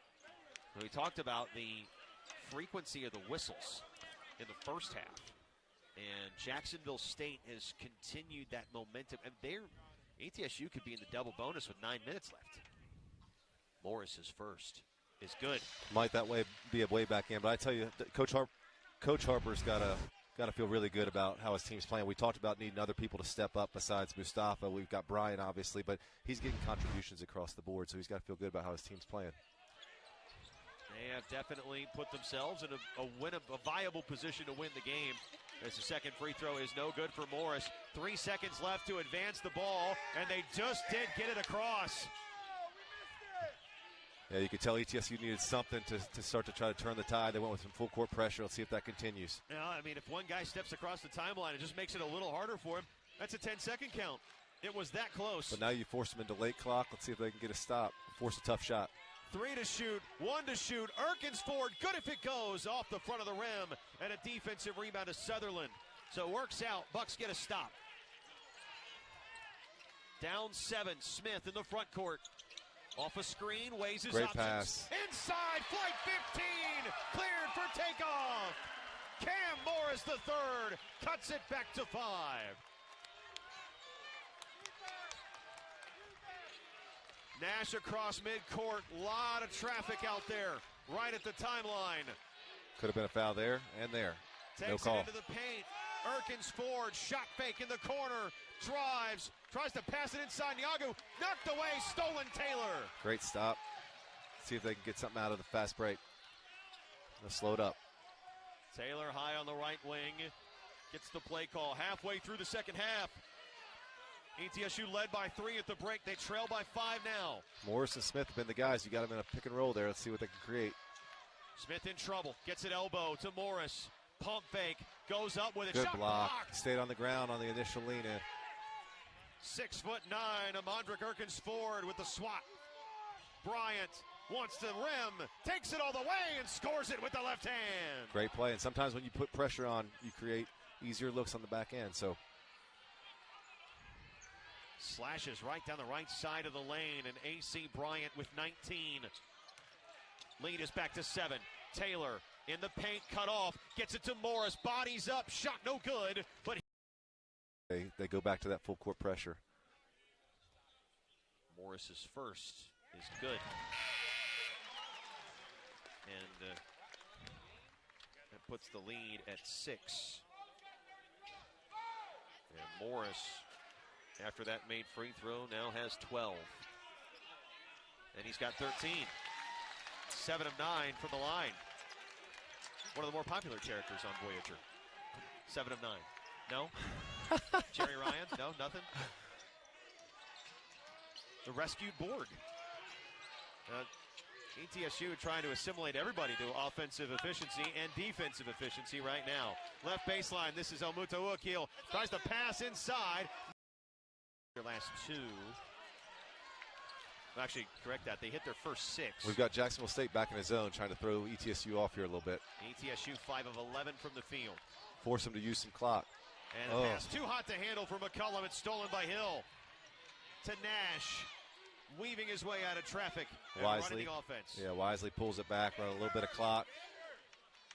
We talked about the frequency of the whistles in the first half. And Jacksonville State has continued that momentum. And ETSU could be in the double bonus with 9 minutes left. Morris's first is good. Might that way be a way back in. But I tell you, Coach Harper's got to feel really good about how his team's playing. We talked about needing other people to step up besides Mustafa. We've got Brian, obviously, but he's getting contributions across the board, so he's got to feel good about how his team's playing. They have definitely put themselves in a viable position to win the game. As the second free throw is no good for Morris. 3 seconds left to advance the ball, and they just did get it across. Yeah, you could tell ETSU needed something to start to try to turn the tide. They went with some full court pressure. Let's see if that continues. Yeah, I mean, if one guy steps across the timeline, it just makes it a little harder for him. That's a 10-second count. It was that close. But now you force them into late clock. Let's see if they can get a stop. Force a tough shot. 3 to shoot, 1 to shoot. Erkins Ford, good if it goes off the front of the rim. And a defensive rebound to Sutherland. So it works out. Bucks get a stop. Down 7, Smith in the front court. Off a screen, weighs his options. Great pass. Inside, flight 15, cleared for takeoff. Cam Morris the third, cuts it back to 5. Nash across midcourt, lot of traffic out there, right at the timeline. Could have been a foul there and there. No Takes call. it into the paint. Erkins Ford, shot fake in the corner, drives, tries to pass it inside. Niagu knocked away, stolen Taylor. Great stop. See if they can get something out of the fast break. They'll slow it up. Taylor high on the right wing, gets the play call halfway through the second half. ETSU led by 3 at the break. They trail by 5 now. Morris and Smith have been the guys. You got them in a pick and roll there. Let's see what they can create. Smith in trouble, gets it elbow to Morris. Pump fake, goes up with it. Good Shot block. blocked. Stayed on the ground on the initial lean in. 6'9", Amandrick Erkins Ford with the swat. Bryant wants to rim, takes it all the way, and scores it with the left hand. Great play. And sometimes when you put pressure on, you create easier looks on the back end. So Slashes right down the right side of the lane, and A.C. Bryant with 19. Lead is back to 7. Taylor in the paint, cut off, gets it to Morris, bodies up, shot no good, but they go back to that full court pressure. Morris's first is good. And that puts the lead at 6. And Morris, after that made free throw, now has 12. And he's got 13. 7 of 9 from the line. One of the more popular characters on Voyager. 7 of 9. No? Jerry Ryan? No, nothing? The rescued Borg. ETSU trying to assimilate everybody to offensive efficiency and defensive efficiency right now. Left baseline, this is Elmuta Uakil. Tries to pass inside. Their last 2. Actually, correct that. They hit their first 6. We've got Jacksonville State back in his zone, trying to throw ETSU off here a little bit. ETSU 5 of 11 from the field. Force him to use some clock. And a pass too hot to handle for McCullum. It's stolen by Hill. To Nash. Weaving his way out of traffic. Wisely. Running the offense. Yeah, Wisely pulls it back, run a little bit of clock.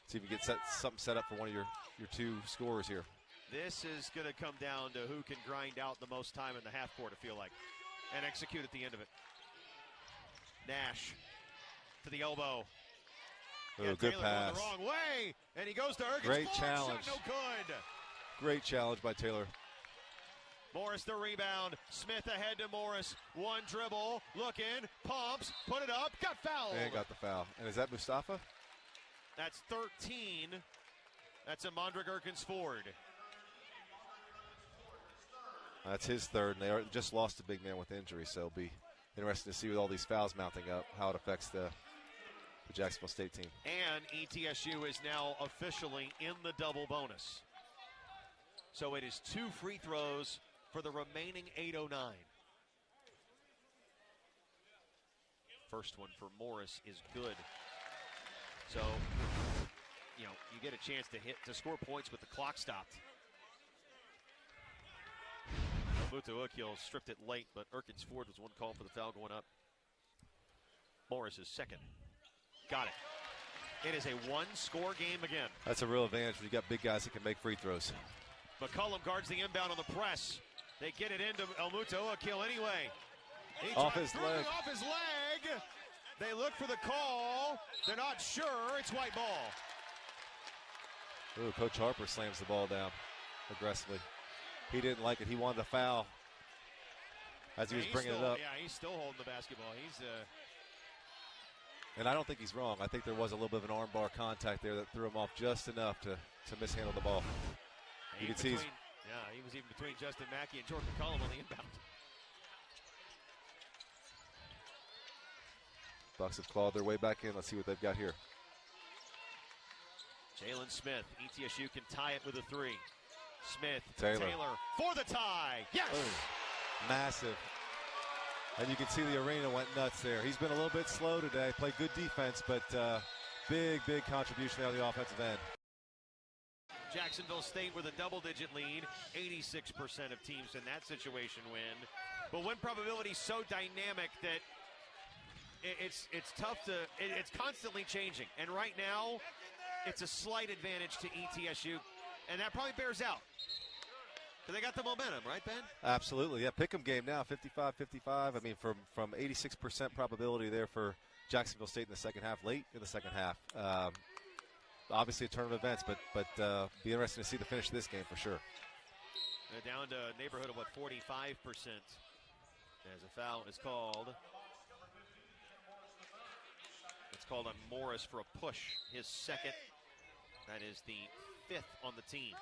See if we can get something set up for one of your 2 scorers here. This is going to come down to who can grind out the most time in the half court, I feel like, and execute at the end of it. Nash to the elbow. Oh, good Taylor pass. going the wrong way, and he goes to Ergens. Great challenge. Shot no good. Great challenge by Taylor. Morris the rebound. Smith ahead to Morris. One dribble. Looking. Pumps. Put it up. Got fouled. And got the foul. And is that Mustafa? That's 13. That's a Mondrick Erkins Ford. That's his 3rd, and they just lost a big man with injury, so it'll be interesting to see with all these fouls mounting up how it affects the Jacksonville State team. And ETSU is now officially in the double bonus. So it is 2 free throws for the remaining 8:09. First one for Morris is good. So, you get a chance to score points with the clock stopped. Elmuta Uakil stripped it late, but Erkins Ford was one call for the foul going up. Morris is second. Got it. It is a 1-score game again. That's a real advantage when you got big guys that can make free throws. McCullum guards the inbound on the press. They get it into Elmuta Uakil anyway. Off his leg. Off his leg. They look for the call. They're not sure. It's white ball. Ooh, Coach Harper slams the ball down aggressively. He didn't like it. He wanted a foul as he was bringing it up. Yeah, he's still holding the basketball. And I don't think he's wrong. I think there was a little bit of an armbar contact there that threw him off just enough to mishandle the ball. You can see he was even between Justin Mackey and Jordan McCullum on the inbound. Bucks have clawed their way back in. Let's see what they've got here. Jalen Smith, ETSU can tie it with a 3. Smith, Taylor for the tie. Yes! Oh, massive. And you can see the arena went nuts there. He's been a little bit slow today. Played good defense, but big contribution out of the offensive end. Jacksonville State with a double-digit lead. 86% of teams in that situation win. But win probability is so dynamic that it's tough to. It's constantly changing. And right now, it's a slight advantage to ETSU, and that probably bears out. So they got the momentum, right, Ben? Absolutely, yeah. Pick'em game now, 55-55. I mean, from 86% probability there for Jacksonville State in the second half, late in the second half. Obviously a turn of events, but be interesting to see the finish of this game for sure. They're down to a neighborhood of, 45%. As a foul is called. It's called on Morris for a push, his second. That is the 5th on the team.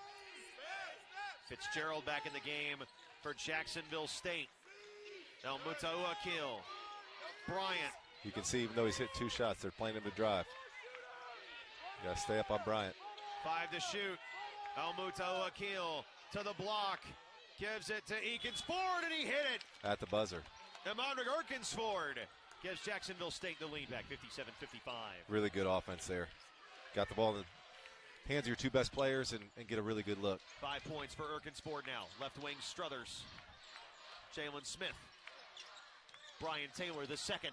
Fitzgerald back in the game for Jacksonville State. Elmuta Uakil. Bryant. You can see even though he's hit 2 shots, they're playing him to drive. You got to stay up on Bryant. 5 to shoot. Elmuta Uakil to the block. Gives it to Ekins Ford, and he hit it. At the buzzer. And Mondrick Erkins Ford gives Jacksonville State the lead back, 57-55. Really good offense there. Got the ball in the hands of your 2 best players and get a really good look. 5 points for Erkins Ford now. Left wing Struthers. Jalen Smith. Brian Taylor the second.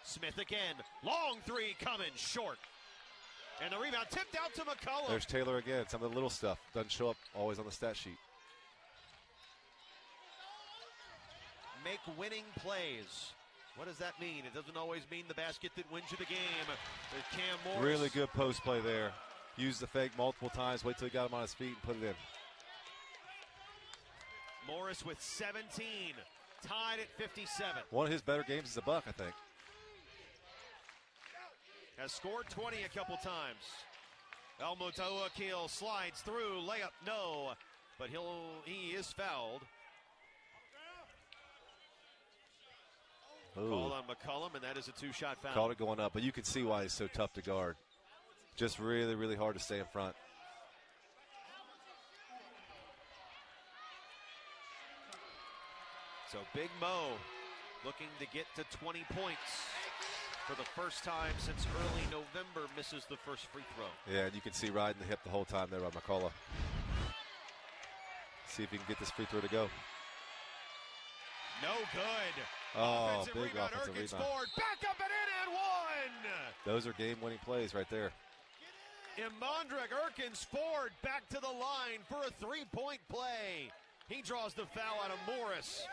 Smith again. Long three coming short. And the rebound tipped out to McCollum. There's Taylor again. Some of the little stuff doesn't show up always on the stat sheet. Make winning plays. What does that mean? It doesn't always mean the basket that wins you the game. There's Cam Morris. Really good post play there. Used the fake multiple times. Wait till he got him on his feet and put it in. Morris with 17. Tied at 57. One of his better games as a Buck, I think. Has scored 20 a couple times. Al-Mutawakkil slides through. Layup, no. But he is fouled. Ooh. Called on McCollum, and that is a two-shot foul. Called it going up, but you can see why he's so tough to guard. Just really, really hard to stay in front. So Big Mo looking to get to 20 points for the first time since early November, misses the first free throw. Yeah, and you can see riding the hip the whole time there by McCullough. See if he can get this free throw to go. No good. Oh, offensive big rebound. offensive Erkins rebound. forward, back up and in and one. Those are game-winning plays right there. Imandrek Erkins Ford back to the line for a three-point play. He draws the foul out of Morris.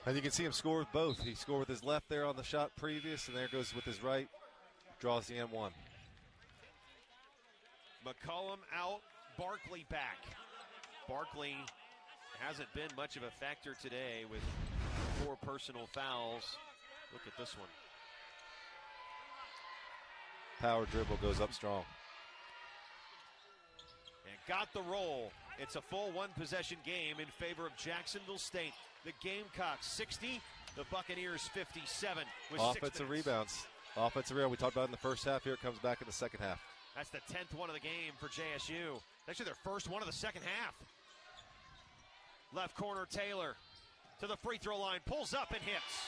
And you can see him score with both. He scored with his left there on the shot previous, and there goes with his right. Draws the M1. McCollum out, Barkley back. Barkley hasn't been much of a factor today with 4 personal fouls. Look at this one. Power dribble goes up strong. And got the roll. It's a full one-possession game in favor of Jacksonville State. The Gamecocks 60, the Buccaneers 57 with 6 Offensive minutes. rebounds. Offensive rebound we talked about in the first half. Here it comes back in the second half. That's the 10th one of the game for JSU. Actually their first one of the second half. Left corner Taylor to the free throw line, pulls up and hits.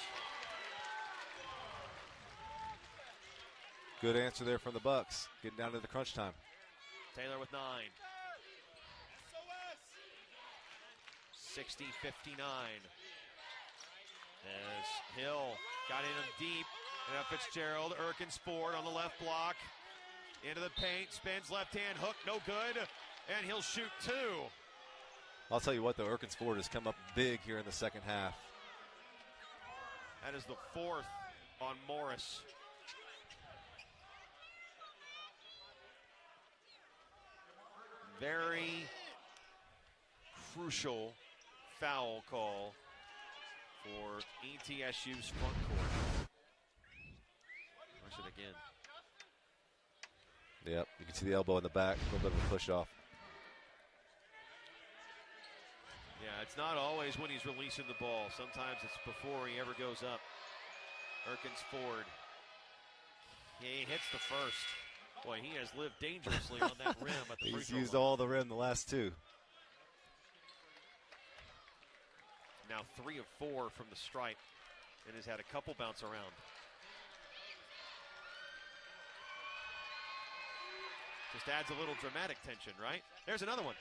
Good answer there from the Bucks. Getting down to the crunch time. Taylor with 9. 60-59. As Hill got in him deep. And now Fitzgerald, Erkins Ford on the left block. Into the paint, spins left hand, hook, no good. And he'll shoot 2. I'll tell you what, though, Erkins Ford has come up big here in the second half. That is the 4th on Morris. Very crucial foul call for ETSU's front court. Watch it again. Yep, you can see the elbow in the back, a little bit of a push off. Yeah, it's not always when he's releasing the ball. Sometimes it's before he ever goes up. Erkins Ford. He hits the first. Boy, he has lived dangerously on that rim at the free He's throw used line. all the rim the last 2. Now 3 of 4 from the stripe and has had a couple bounce around. Just adds a little dramatic tension, right? There's another one.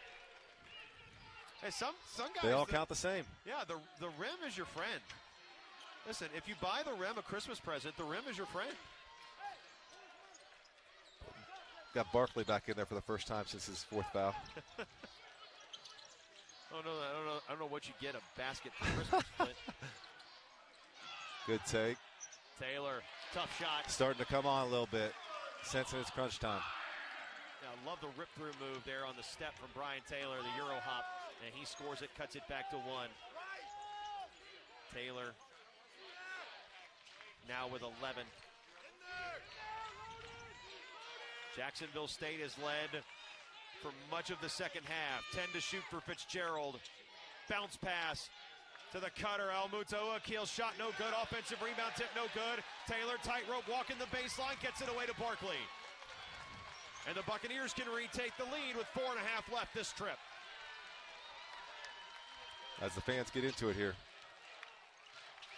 Hey, some guys. They all count the same. Yeah, the rim is your friend. Listen, if you buy the rim a Christmas present, the rim is your friend. Got Barkley back in there for the first time since his 4th foul. Oh no, I don't know what you get a basket for Christmas, but Good take. Taylor, tough shot. Starting to come on a little bit. Sensing it's crunch time. Yeah, I love the rip-through move there on the step from Brian Taylor, the Euro hop, and he scores it, cuts it back to 1. Taylor now with 11. Jacksonville State has led for much of the second half. 10 to shoot for Fitzgerald. Bounce pass to the cutter. Al-Mutawakkil shot no good. Offensive rebound tip no good. Taylor tightrope walking the baseline, gets it away to Barkley. And the Buccaneers can retake the lead with 4.5 left this trip. As the fans get into it here.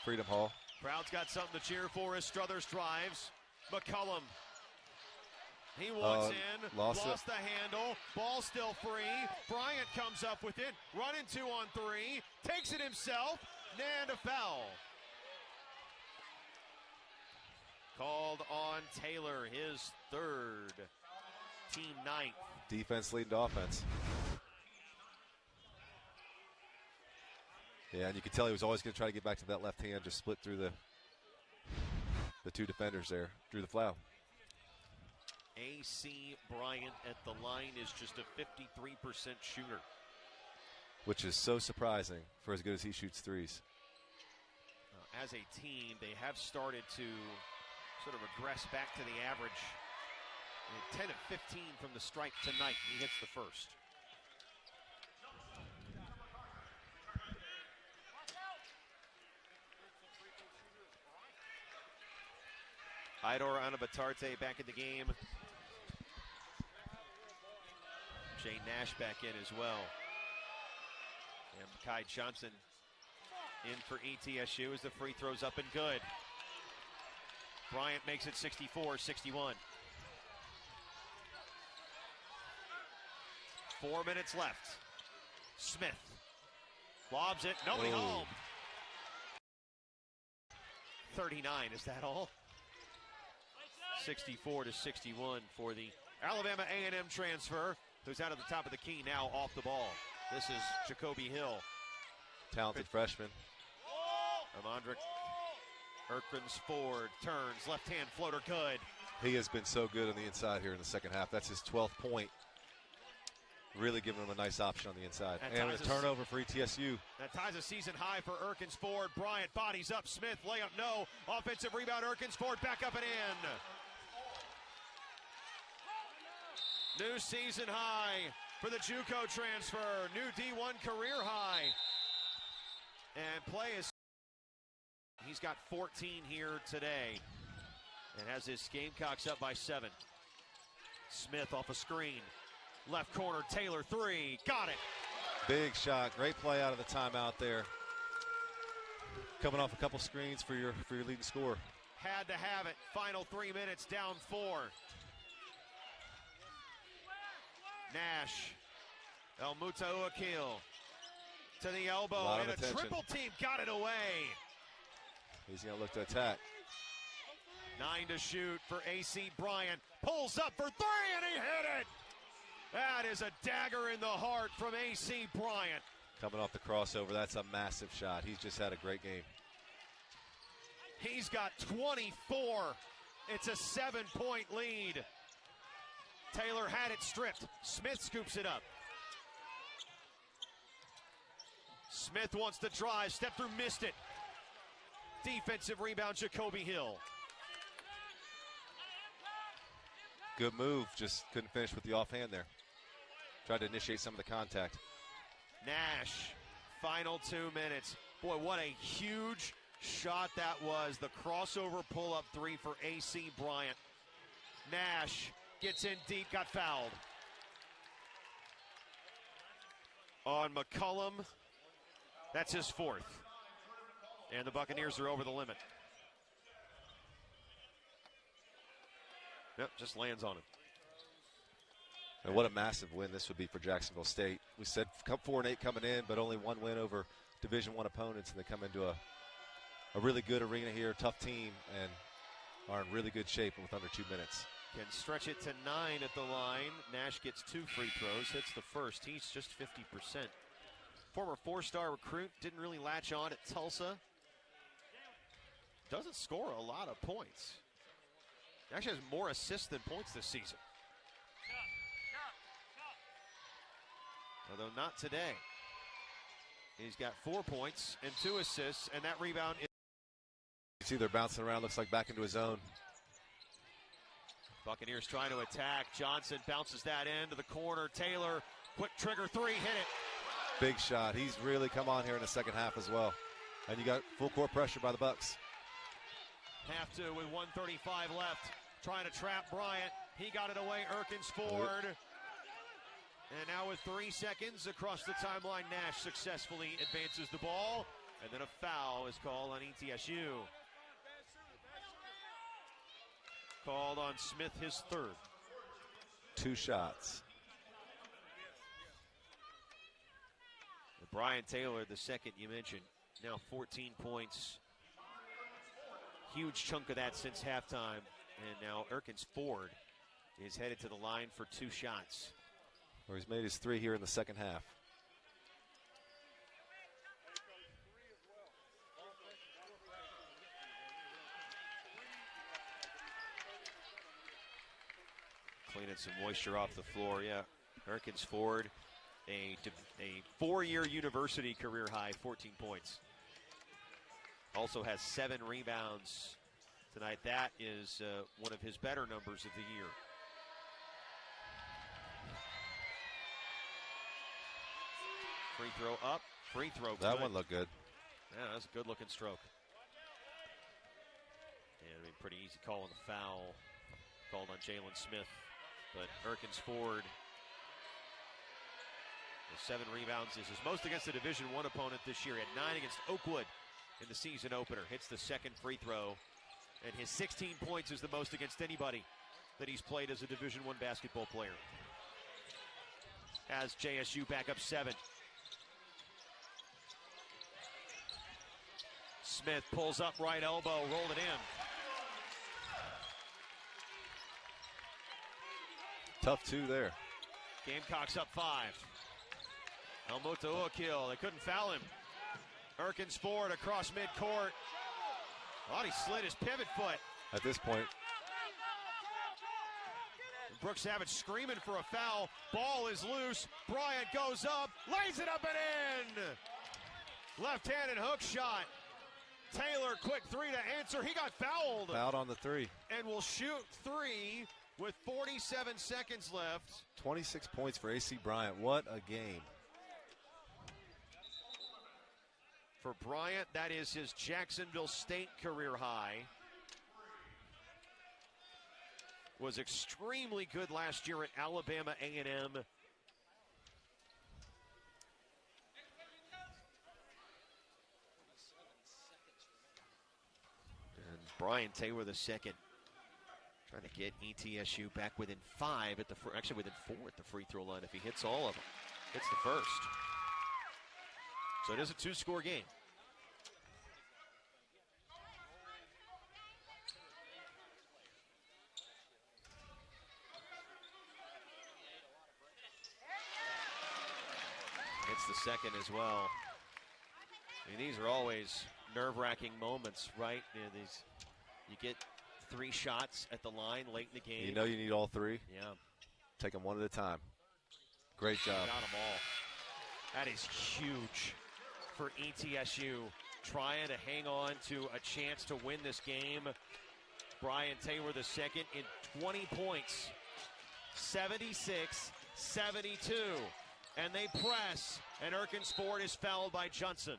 Freedom Hall. Crowd's got something to cheer for as Struthers drives. McCollum. He walks in, lost the handle, ball still free. Bryant comes up with it, running 2 on 3, takes it himself, And a foul. Called on Taylor, his third, team ninth. Defense leading to offense. Yeah, and you could tell he was always going to try to get back to that left hand, just split through the two defenders there, drew the foul. A.C. Bryant at the line is just a 53% shooter. Which is so surprising for as good as he shoots threes. As a team, they have started to sort of regress back to the average. 10 of 15 from the stripe tonight. He hits the first. Idor Anabatarte back in the game. Jay Nash back in as well. And Kai Johnson in for ETSU as the free throws up and good. Bryant makes it 64-61. 4 minutes left. Smith lobs it. Nobody home. 39, is that all? 64-61 for the Alabama A&M transfer, who's out at the top of the key now off the ball. This is Jacoby Hill. Talented freshman. Ramondrick Erkins Ford turns, left-hand floater, good. He has been so good on the inside here in the second half. That's his 12th point. Really giving him a nice option on the inside. And a turnover for ETSU. That ties a season high for Erkins Ford. Bryant bodies up. Smith layup, no. Offensive rebound, Erkins Ford back up and in. New season high for the JUCO transfer. New D1 career high. And play is. He's got 14 here today. And has his Gamecocks up by 7. Smith off a screen. Left corner, Taylor, three. Got it. Big shot. Great play out of the timeout there. Coming off a couple screens for your leading scorer. Had to have it. Final 3 minutes, down 4. Nash. El Mutahuakil to the elbow. And a triple team got it away. He's going to look to attack. 9 to shoot for A.C. Bryant. Pulls up for 3 and he hit it. That is a dagger in the heart from A.C. Bryant. Coming off the crossover, that's a massive shot. He's just had a great game. He's got 24. It's a 7-point lead. Taylor had it stripped. Smith scoops it up. Smith wants to drive, step through, missed it. Defensive rebound, Jacoby Hill. Good move, just couldn't finish with the offhand there. Tried to initiate some of the contact. Nash, final 2 minutes. Boy, what a huge shot that was. The crossover pull-up three for A.C. Bryant. Nash gets in deep, got fouled. On McCullum, that's his 4th. And the Buccaneers are over the limit. Yep, just lands on him. And what a massive win this would be for Jacksonville State. We said 4-8 coming in, but only one win over Division I opponents, and they come into a really good arena here, tough team, and are in really good shape with under 2 minutes. Can stretch it to 9 at the line. Nash gets 2 free throws, hits the first. He's just 50%. Former 4-star recruit, didn't really latch on at Tulsa. Doesn't score a lot of points. Actually has more assists than points this season. Although not today. He's got 4 points and 2 assists, and that rebound is. You see they're bouncing around, looks like back into his zone. Buccaneers trying to attack. Johnson bounces that into the corner. Taylor, quick trigger 3, hit it. Big shot. He's really come on here in the second half as well. And you got full court pressure by the Bucks. Have to with 1:35 left. Trying to trap Bryant. He got it away. Erkins Ford. And now with 3 seconds across the timeline, Nash successfully advances the ball. And then a foul is called on ETSU. Called on Smith, his 3rd. 2 shots. And Brian Taylor, the second you mentioned, Now 14 points. Huge chunk of that since halftime. And now Erkins Ford is headed to the line for 2 shots. Where he's made his 3 here in the second half. Cleaning some moisture off the floor, yeah. Erkins Ford, a 4-year university career high, 14 points. Also has 7 rebounds tonight. That is one of his better numbers of the year. Free throw up, free throw good. That one looked good. Yeah, that's a good-looking stroke. And I mean, pretty easy call on the foul called on Jalen Smith. But Erkins Ford, with 7 rebounds, is his most against a Division I opponent this year. He had 9 against Oakwood in the season opener. Hits the second free throw. And his 16 points is the most against anybody that he's played as a Division I basketball player. As JSU back up 7. Smith pulls up right elbow, rolled it in. Tough 2 there. Gamecocks up 5. Almuta kill. They couldn't foul him. Erkins Ford across midcourt. Thought he slid his pivot foot. At this point, Brooks Savage screaming for a foul. Ball is loose. Bryant goes up, lays it up and in. Left-handed hook shot. Taylor, quick 3 to answer. He got fouled. Fouled on the 3. And will shoot 3 with 47 seconds left. 26 points for AC Bryant. What a game. For Bryant, that is his Jacksonville State career high. Was extremely good last year at Alabama A&M. And Brian Taylor the second, trying to get ETSU back within 5 at the actually within 4 at the free throw line if he hits all of them. Hits the first. So it is a 2-score game. Hits the second as well. I mean, these are always nerve-wracking moments, right? You get 3 shots at the line late in the game. You know you need all 3. Yeah. Take them one at a time. Great job. Got them all. That is huge for ETSU, trying to hang on to a chance to win this game. Brian Taylor the second in 20 points. 76-72. And they press, and Erkins Ford is fouled by Johnson.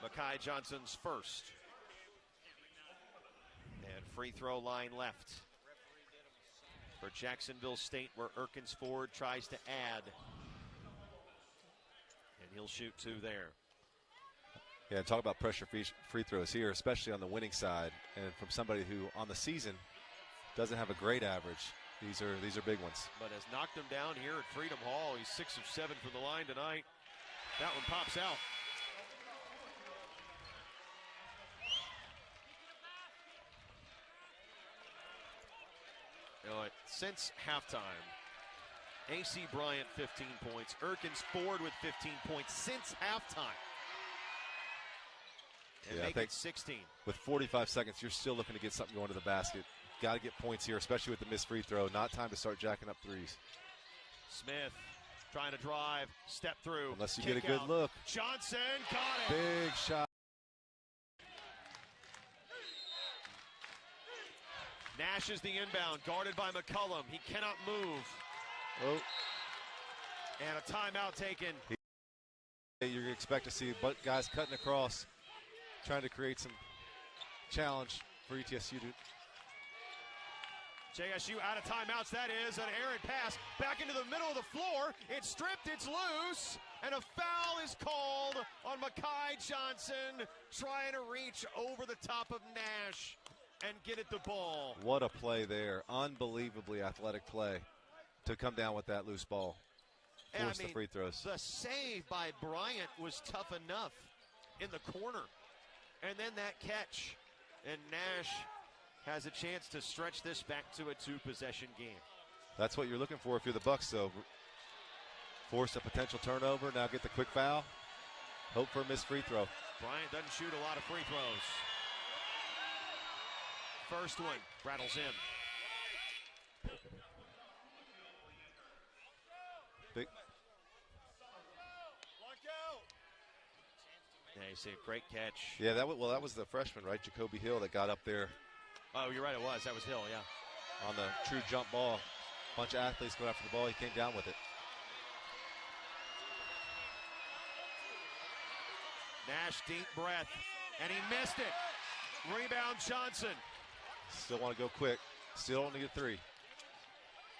Makai Johnson's first. And free throw line left for Jacksonville State, where Erkins Ford tries to add. And he'll shoot 2 there. Yeah, talk about pressure free throws here, especially on the winning side, and from somebody who on the season doesn't have a great average. These are big ones. But has knocked him down here at Freedom Hall. He's 6 of 7 from the line tonight. That one pops out. You know what? Since halftime, AC Bryant 15 points. Erkins Ford with 15 points since halftime. And make it 16. With 45 seconds, you're still looking to get something going to the basket. Got to get points here, especially with the missed free throw. Not time to start jacking up 3s. Smith trying to drive, step through. Unless you get a good look. Johnson got it. Big shot. Nash is the inbound, guarded by McCullum. He cannot move. Oh. And a timeout taken. You're going to expect to see guys cutting across, trying to create some challenge for ETSU to. JSU out of timeouts. That is an errant pass back into the middle of the floor. It's stripped, it's loose, and a foul is called on Makai Johnson, trying to reach over the top of Nash and get at the ball. What a play there. Unbelievably athletic play to come down with that loose ball. force the free throws. The save by Bryant was tough enough in the corner. And then that catch. And Nash has a chance to stretch this back to a 2-possession game. That's what you're looking for if you're the Bucks, though. Force a potential turnover, now get the quick foul. Hope for a missed free throw. Bryant doesn't shoot a lot of free throws. First one rattles in. Big. Yeah, you see a great catch. Yeah, that was the freshman, right? Jacoby Hill that got up there. Oh, you're right, it was. That was Hill, yeah. On the true jump ball. Bunch of athletes go after the ball. He came down with it. Nash, deep breath, and he missed it. Rebound Johnson. Still want to go quick. Still don't need a three.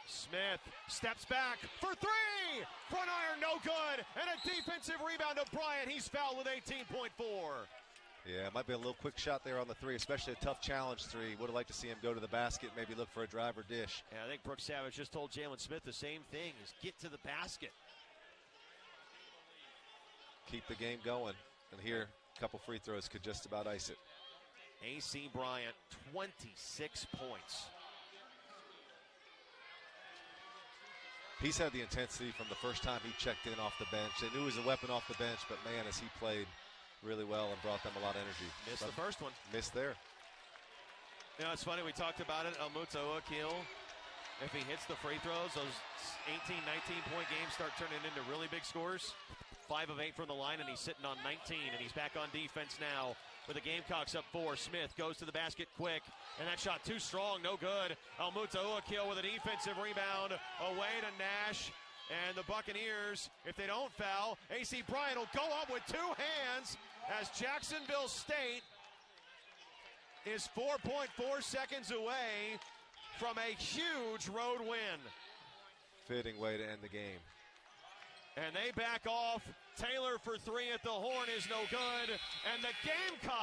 Smith steps back for three. Front iron, no good. And a defensive rebound of Bryant. He's fouled with 18.4. Yeah, it might be a little quick shot there on the three, especially a tough challenge three. Would have liked to see him go to the basket, maybe look for a drive or dish. Yeah, I think Brooks Savage just told Jalen Smith the same thing, is get to the basket. Keep the game going. And here, a couple free throws could just about ice it. A.C. Bryant, 26 points. He's had the intensity from the first time he checked in off the bench. They knew he was a weapon off the bench, but man, as he played really well and brought them a lot of energy. Missed the first one. Missed there. You know, it's funny, we talked about it. Almuto Akil, if he hits the free throws, those 18, 19-point games start turning into really big scores. 5 of 8 from the line, and he's sitting on 19, and he's back on defense now with the Gamecocks up 4. Smith goes to the basket quick, and that shot too strong, no good. Almuto Akil with a defensive rebound away to Nash. And the Buccaneers, if they don't foul, A.C. Bryant will go up with 2 hands as Jacksonville State is 4.4 seconds away from a huge road win. Fitting way to end the game. And they back off. Taylor for 3 at the horn is no good. And the Gamecocks